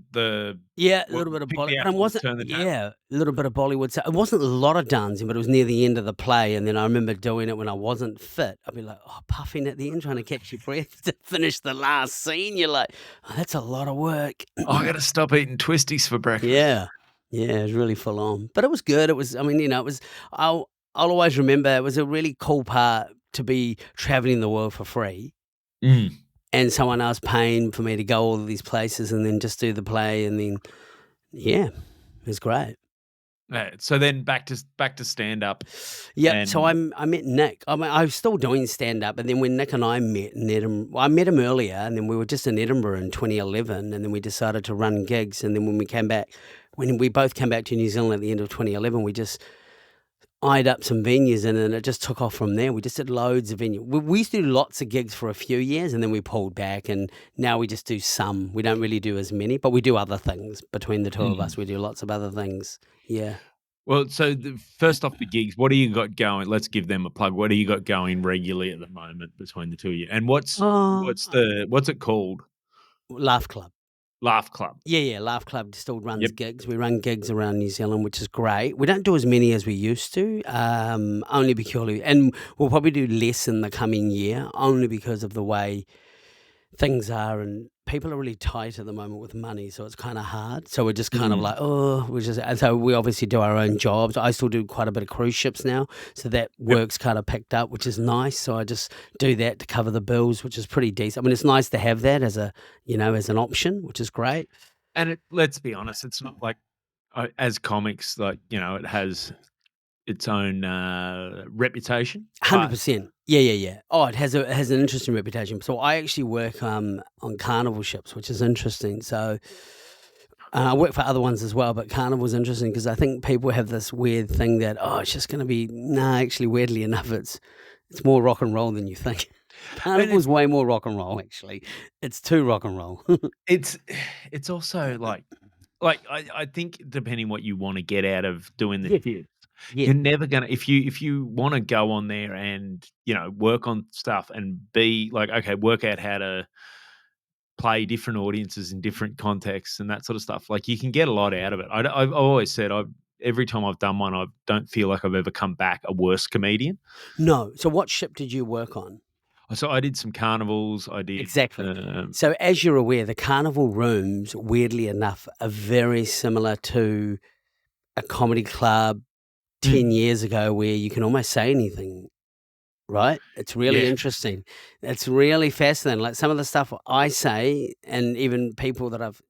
Yeah, a What little bit of pick me Bolly up but it and wasn't turn the tap? yeah, a little bit of Bollywood, so it wasn't a lot of dancing, but it was near the end of the play, and then I remember doing it when I wasn't fit. I'd be like, puffing at the end, trying to catch your breath to finish the last scene. You're like, "Oh, that's a lot of work." Oh, I gotta stop eating twisties for breakfast. Yeah. Yeah, it was really full on, but it was good. It was I mean, it was I'll always remember it was a really cool part to be traveling the world for free Mm. and someone else paying for me to go all of these places and then just do the play and then yeah, it was great. Yeah, so then back to stand-up Yep. So and I met Nick. I mean, I was still doing stand up, and then when Nick and I met in Edinburgh, well, I met him earlier, and then we were just in Edinburgh in 2011, and then we decided to run gigs, and then when we both came back to New Zealand at the end of 2011, we just eyed up some venues, and then it just took off from there. We just did loads of venues. We used to do lots of gigs for a few years, and then we pulled back, and now we just do some. We don't really do as many, but we do other things between the two of mm. us. We do lots of other things. Yeah. Well, so first off the gigs, what do you got going? Let's give them a plug. What do you got going regularly at the moment between the two of you? And Oh, what's it called? Laugh Club. Laugh Club. Yeah, yeah, Laugh Club still runs Yep. gigs. We run gigs around New Zealand, which is great. We don't do as many as we used to, only because, and we'll probably do less in the coming year, only because of the way things are, and people are really tight at the moment with money, so it's kind of hard. So we're just kind of Mm. like, and so we obviously do our own jobs. I still do quite a bit of cruise ships now, so that Yep. work's kind of picked up, which is nice. So I just do that to cover the bills, which is pretty decent. I mean, it's nice to have that as as an option, which is great. And let's be honest, it's not like, as comics, like, it has its own, reputation, but 100%. Yeah, yeah, yeah. Oh, it has an interesting reputation. So I actually work on carnival ships, which is interesting. So I work for other ones as well, but carnival's interesting because I think people have this weird thing that it's just going to be nah. Actually, weirdly enough, it's more rock and roll than you think. and it Carnival's way more rock and roll. Actually, it's too rock and roll. it's it's also I think depending what you wanna get out of doing the Yeah, shit, yeah. you're never gonna if you wanna go on there and, work on stuff and be like, okay, work out how to play different audiences in different contexts and that sort of stuff, like, you can get a lot out of it. I've always said every time I've done one, I don't feel like I've ever come back a worse comedian. No. So what ship did you work on? So I did some carnivals. I did, Exactly. So as you're aware, the carnival rooms, weirdly enough, are very similar to a comedy club 10 mm, years ago where you can almost say anything, right? It's really yeah, interesting. It's really fascinating. Like some of the stuff I say, and even people that I've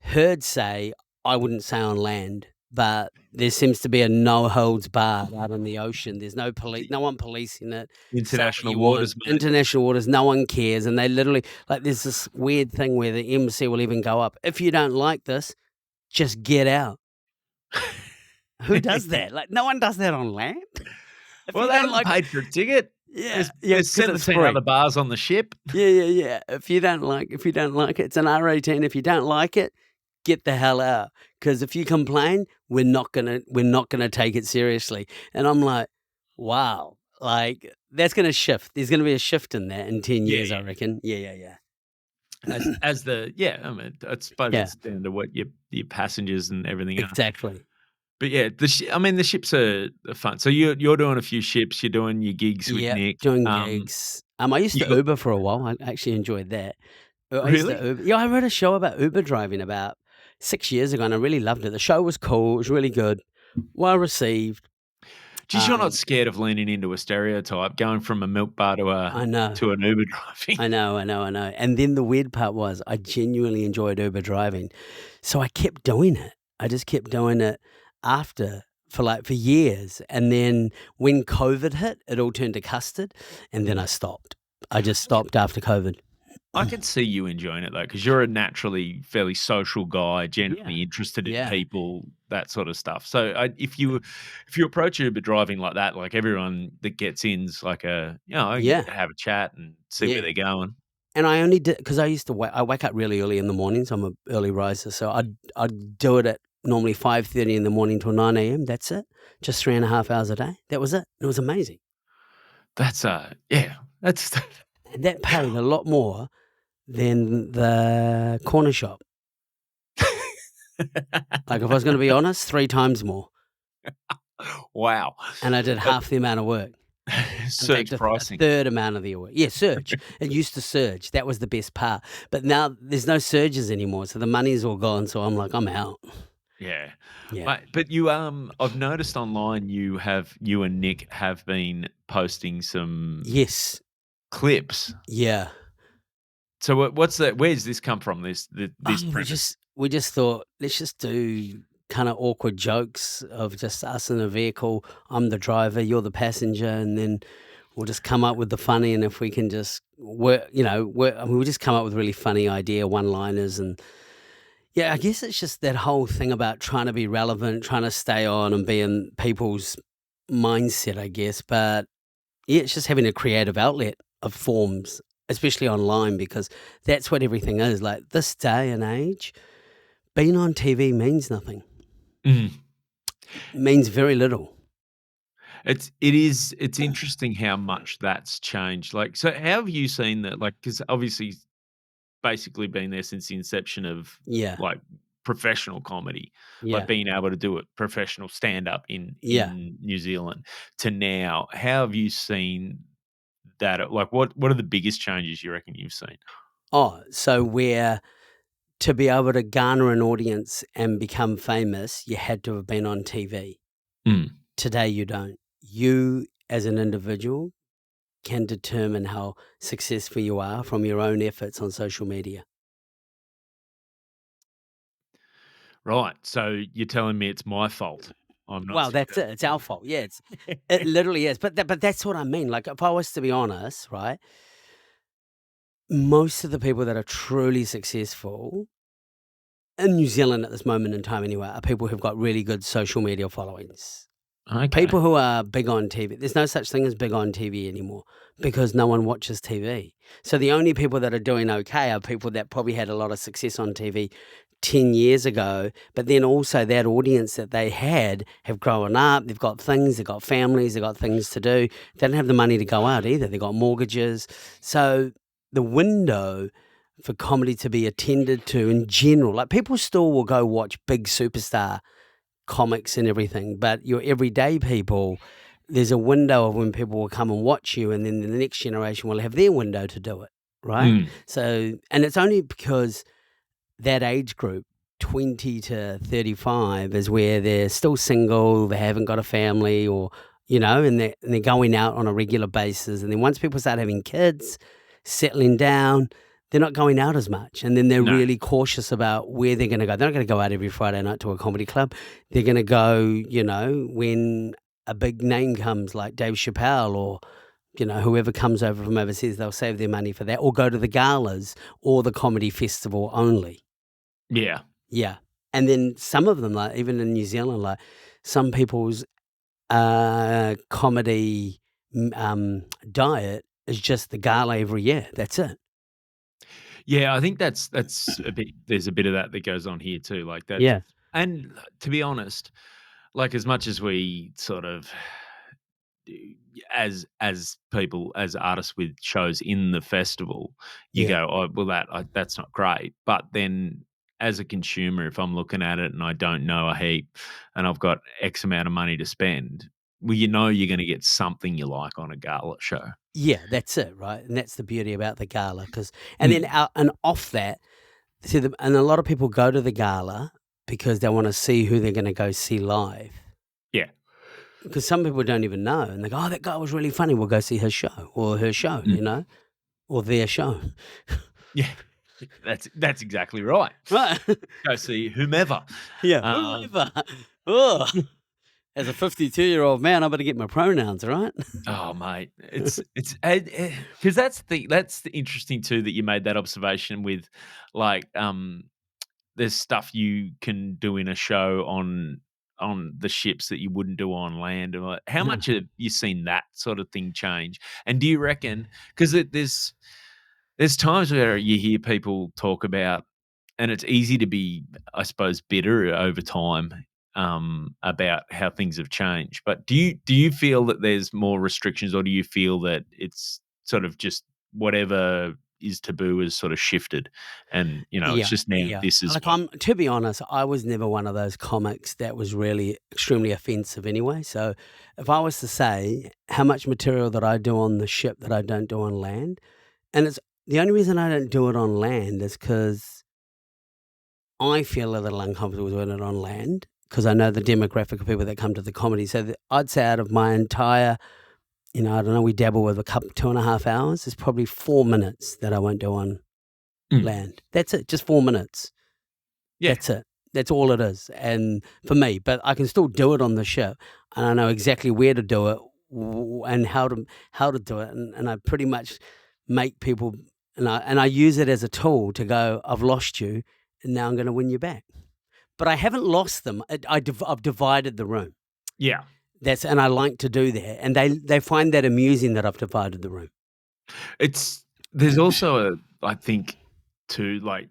heard say, I wouldn't say on land, but there seems to be a no holds barred out in the ocean. There's no one policing it. Say what international you want. waters, mate. International waters, no one cares. And they literally, like, there's this weird thing where the embassy will even go up. If you don't like this, just get out. Who does that? Like, no one does that on land. If Well, you they don't haven't like it, paid for a ticket. yeah, There's yeah, there's because it's 17 free. other bars on the ship. Yeah, yeah, yeah. If you don't like it, it's an R18. If you don't like it, get the hell out. Because if you complain, we're not gonna take it seriously. And I'm like, wow, like that's gonna shift. There's gonna be a shift in that in 10 Yeah, years, I yeah. reckon. Yeah, yeah, yeah. I mean, I suppose Yeah, it's down to what your passengers and everything are. exactly. But yeah, I mean, the ships are fun. So you're doing a few ships. You're doing your gigs with Yeah, Nick. doing gigs. I used You to got Uber for a while. I actually enjoyed that. I used to really? Uber. Yeah, I wrote a show about Uber driving about 6 years ago, and I really loved it. The show was cool. It was really good, well received. Geez, you're not Um, scared of leaning into a stereotype, going from a milk bar I know. to an Uber driving. I know, I know, I know. And then the weird part was I genuinely enjoyed Uber driving. So I kept doing it. I just kept doing it after for years. And then when COVID hit, it all turned to custard. And then I stopped. I just stopped after COVID. I can see you enjoying it though, because you're a naturally fairly social guy, Yeah. generally interested in Yeah. people, that sort of stuff. So if you approach Uber driving like that, like everyone that gets in's like you Yeah. get to have a chat and see where Yeah. they're going. And I only did because I wake up really early in the mornings. I'm a early riser. So I'd do it at normally 5:30 in the morning till 9 a.m. That's it. Just 3.5 hours a day. That was it. It was amazing. That's yeah, that's And that paid a lot more than the corner shop. Like, if I was gonna be honest, 3 times more, wow. and I did half the amount of work. In fact, Surge a pricing. third amount of the work. Yeah, surge. It used to surge. That was the best part. But now there's no surges anymore, so the money's all gone, so I'm like, "I'm out." Yeah. Yeah. Mate, but I've noticed online you and Nick have been posting some Yes. clips. Yeah. So what's that? Where's this come from? This Oh, we premise? just we just thought, let's just do kinda awkward jokes of just us in a vehicle. I'm the driver, you're the passenger, and then we'll just come up with the funny, and if we can just we'll just come up with really funny idea one-liners, and yeah, I guess it's just that whole thing about trying to be relevant, trying to stay on and be in people's mindset, I guess, but yeah, it's just having a creative outlet of forms, especially online, because that's what everything is. Like this day and age, being on TV means nothing. Mhm. Means very little. It's interesting how much that's changed. Like, so how have you seen that? Like, because obviously, basically been there since the inception of Yeah, like professional comedy, like yeah, being able to do it, professional stand up yeah. in New Zealand to now. How have you seen that? Like, what are the biggest changes you reckon you've seen? Oh, so where to be able to garner an audience and become famous, you had to have been on TV. Mm. Today, you don't. You, as an individual, can determine how successful you are from your own efforts on social media. Right. So you're telling me it's my fault. I'm not Well, that's it. It's successful. our fault. Yeah, it literally is. But that's what I mean. Like, if I was to be honest, right, most of the people that are truly successful in New Zealand at this moment in time, anyway, are people who've got really good social media followings. Okay. People who are big on TV. There's no such thing as big on TV anymore because no one watches TV. So the only people that are doing okay are people that probably had a lot of success on TV 10 years ago, but then also that audience that they had have grown up, they've got things, they've got families, they've got things to do. They don't have the money to go out either. They've got mortgages. So the window for comedy to be attended to in general, like people still will go watch big superstar comics and everything, but your everyday people, there's a window of when people will come and watch you, and then the next generation will have their window to do it, right? Mm. So, and it's only because that age group, 20 to 35, is where they're still single, they haven't got a family, or, and they're going out on a regular basis. And then once people start having kids, settling down, they're not going out as much. And then they're No. really cautious about where they're going to go. They're not going to go out every Friday night to a comedy club. They're going to go, when a big name comes like Dave Chappelle or, whoever comes over from overseas, they'll save their money for that, or go to the galas or the comedy festival only. Yeah. Yeah. And then some of them, like even in New Zealand, like some people's comedy diet is just the gala every year. That's it. Yeah, I think that's a bit there's a bit of that goes on here too, like, that's Yeah. and to be honest, like, as much as we sort of as people, as artists with shows in the festival, you Yeah. go, "Oh, well, that's not great." But then as a consumer, if I'm looking at it and I don't know a heap and I've got X amount of money to spend, well, you're gonna get something you like on a gala show. Yeah, that's it, right? And that's the beauty about the gala, and then Mm. out and off that, and a lot of people go to the gala because they want to see who they're going to go see live. Yeah. Because some people don't even know, and they go, "Oh, that guy was really funny. We'll go see his show or her show, Mm. or their show." Yeah. That's exactly right. Right? Go see whomever. Yeah. Um, Whoever. Oh, as a 52-year-old man, I better get my pronouns right. oh, mate, it's because that's the interesting too that you made that observation with, like, there's stuff you can do in a show on the ships that you wouldn't do on land. And like, how No. much have you seen that sort of thing change? And do you reckon because there's times where you hear people talk about, and it's easy to be, I suppose, bitter over time, about how things have changed. But do you feel that there's more restrictions, or do you feel that it's sort of just whatever is taboo is sort of shifted, and it's Yeah, just now yeah. this is Like, what. to be honest, I was never one of those comics that was really extremely offensive anyway. So if I was to say how much material that I do on the ship that I don't do on land, and it's the only reason I don't do it on land is because I feel a little uncomfortable doing it on land because I know the demographic of people that come to the comedy. So I'd say out of my entire, I don't know, we dabble with a couple 2.5 hours. There's probably 4 minutes that I won't do on Mm, land. That's it, just 4 minutes. yeah, That's it. That's all it is, and for me, but I can still do it on the ship, and I know exactly where to do it and how to do it, and I pretty much make people, and I use it as a tool to go, "I've lost you, and now I'm going to win you back." But I haven't lost them. I've divided the room. yeah. And I like to do that, and they find that amusing that I've divided the room. It's there's also a, I think, too, like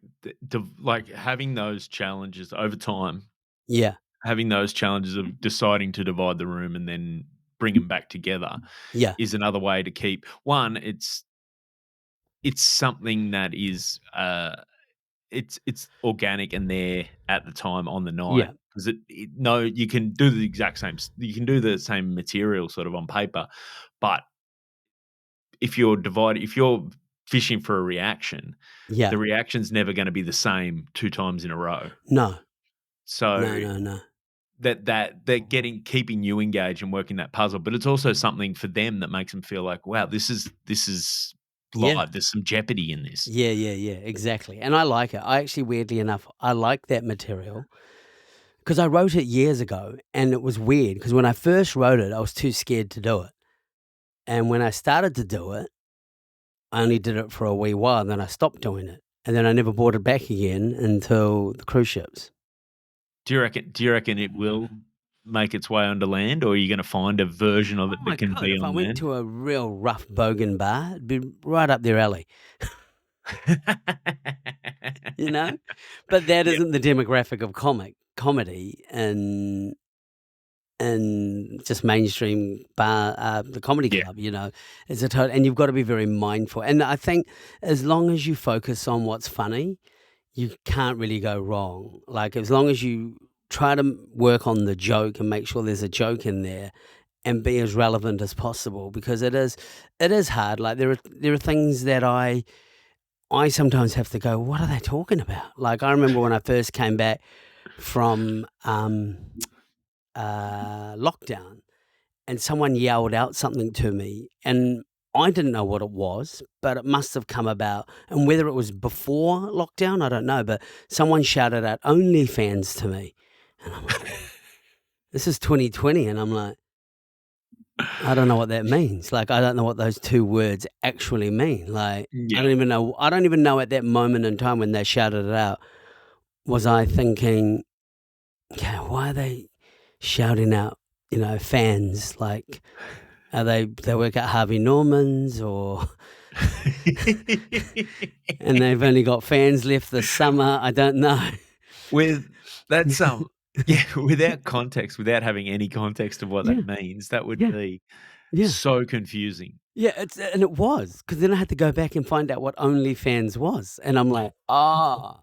like having those challenges over time, Yeah, having those challenges of deciding to divide the room and then bring them back together yeah, is another way to keep one. It's something that is it's organic and there at the time on the night, yeah, because no, you can do the exact same you can do the same material sort of on paper, but if you're fishing for a reaction, yeah. the reaction's never going to be the same two times in a row. No, no, So no, no. that they're keeping you engaged and working that puzzle, but it's also something for them that makes them feel like, wow, this is Yeah. live. There's some jeopardy in this. Yeah, yeah, yeah, exactly. And I like it. I actually, weirdly enough, I like that material because I wrote it years ago and it was weird because when I first wrote it, I was too scared to do it. And when I started to do it, I only did it for a wee while and then I stopped doing it. And then I never brought it back again until the cruise ships. Do you reckon it will make its way onto land, or are you going to find a version of it Oh, that I can could. be If I on went land? to a real rough bogan bar, it'd be right up their alley, you know? But that Yeah, isn't the demographic of comedy and just mainstream bar, the comedy yeah, club, it's a total, and you've got to be very mindful. And I think as long as you focus on what's funny, you can't really go wrong. Like as long as you try to work on the joke and make sure there's a joke in there, and be as relevant as possible, because it is hard. Like there are things that I sometimes have to go, what are they talking about? Like I remember when I first came back from lockdown, and someone yelled out something to me, and I didn't know what it was, but it must have come about. And whether it was before lockdown, I don't know, but someone shouted out OnlyFans to me. And I'm like, this is 2020. And I'm like, I don't know what that means. Like, I don't know what those two words actually mean. Like, I Yeah. don't even know. I don't even know at that moment in time when they shouted it out, was I thinking, okay, why are they shouting out, fans? Like, are they work at Harvey Norman's, or and they've only got fans left this summer? I don't know. With that's, yeah, without context, without having any context of what Yeah, that means, that would yeah, be yeah. so confusing. Yeah, and it was, because then I had to go back and find out what OnlyFans was, and I'm like, "Ah,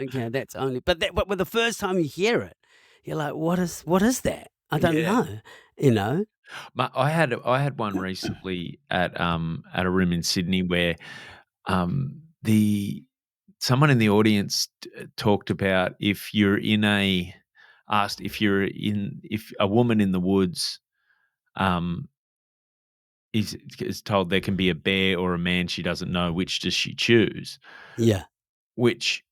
okay, that's only," but the first time you hear it, you're like, "What is that? I don't Yeah. know," you know? I had one recently at a room in Sydney where, the someone in the audience talked about if a woman in the woods, um, is told there can be a bear or a man she doesn't know, which does she choose? Yeah, Which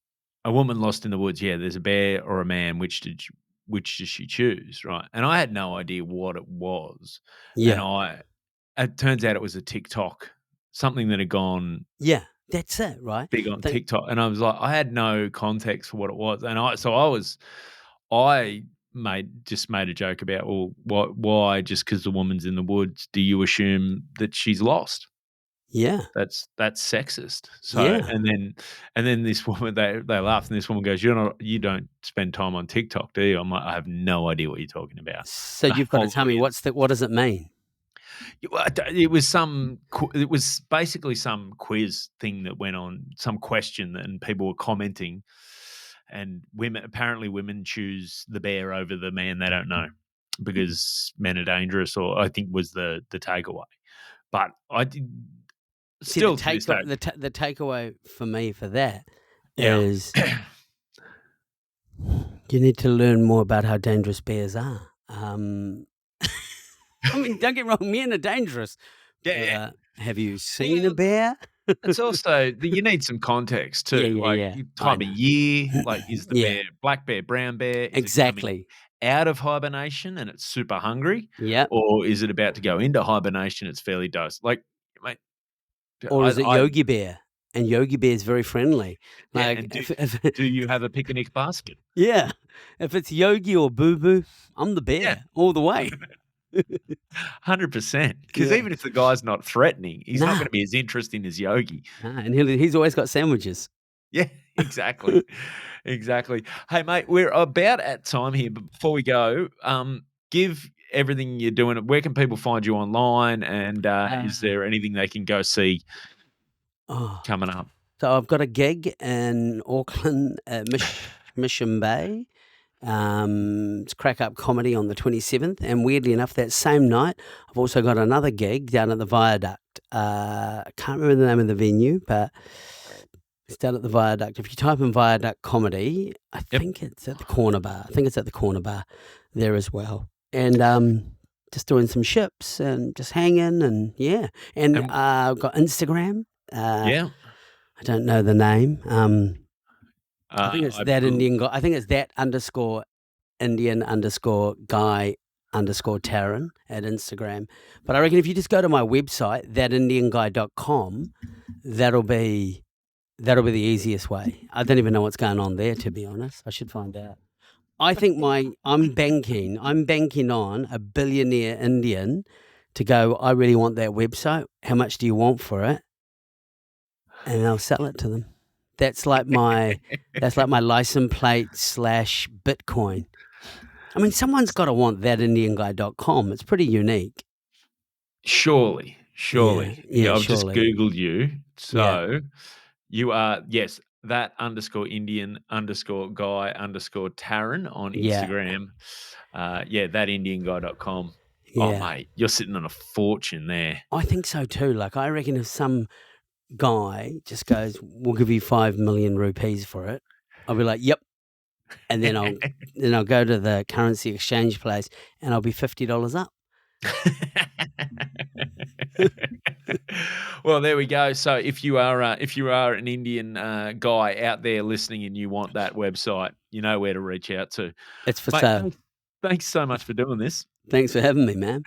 a woman lost in the woods, yeah, there's a bear or a man, which does she choose, right? And I had no idea what it was, and yeah, it turns out it was a TikTok, something that had gone yeah, that's it, right? big on Think TikTok, and I was like, I had no context for what it was, and I made a joke about, well, why just because the woman's in the woods do you assume that she's lost? Yeah, That's sexist. So yeah. and then this woman, they laughed, and this woman goes, you don't spend time on TikTok, do you?" I'm like, "I have no idea what you're talking about." So The you've got to whole tell me, audience. what does it mean? It was basically some quiz thing that went on, some question, and people were commenting, and women choose the bear over the man they don't know because men are dangerous, or I think was the takeaway. But I did See, the still to take this day. the takeaway for me for that Yeah. is you need to learn more about how dangerous bears are. I mean, don't get me wrong, men are dangerous. Yeah, yeah. Have you Yeah, seen a bear? it's also that you need some context Yeah, too, yeah, like yeah. I time of know. year, like, is the Yeah, bear black bear, brown bear? Is it coming exactly. out of hibernation and it's super hungry? Yep. Or is it about to go into hibernation, it's fairly dosed? Like, mate, Or is it I Yogi Bear? And Yogi Bear is very friendly. yeah, Like, and if do you have a picnic basket? yeah, if it's Yogi or Boo Boo, I'm the Yeah, bear all the way. 100%. Because Yeah. even if the guy's not threatening, he's not Nah, gonna be as interesting as Yogi. nah, and he's always got sandwiches. Yeah, exactly. Exactly. Hey, mate, we're about at time here, but before we go, give everything you're doing. Where can people find you online? And is Uh, there anything they can go see oh, coming up? so I've got a gig in Auckland at Mission Bay. It's Crack Up Comedy on the 27th, and weirdly enough, that same night, I've also got another gig down at the Viaduct. I can't remember the name of the venue, but it's down at the Viaduct. If you type in Viaduct Comedy, I Yep. think it's at the Corner Bar. I think it's at the Corner Bar there as well. And just doing some ships and just hanging, and yeah. And And I've got Instagram. yeah, I don't know the name. I think it's I that bel Indian guy. I think it's that underscore Indian underscore guy underscore Tarun at Instagram. But I reckon if you just go to my website, thatindianguy.com, that'll be that'll be the easiest way. I don't even know what's going on there, to be honest. I should find out. I think I'm banking on a billionaire Indian to go, I really want that website. How much do you want for it? And I'll sell it to them. That's like my license plate / Bitcoin. I mean, someone's got to want thatindianguy.com. It's pretty unique. surely, Yeah, surely. Yeah, yeah, I've just surely. Googled you. Yeah, So you are, yes, that underscore Indian underscore guy underscore Taryn on yeah, Instagram. Yeah, thatindianguy.com. Oh, Yeah. mate, you're sitting on a fortune there. I think so too. Like, I reckon if some guy just goes, "We'll give you 5 million rupees for it," I'll be like, "Yep." And then I'll go to the currency exchange place and I'll be $50 up. Well, there we go. So if you are an Indian guy out there listening and you want that website, you know where to reach out to. It's for Mate, sale. thanks so much for doing this. Thanks for having me, man.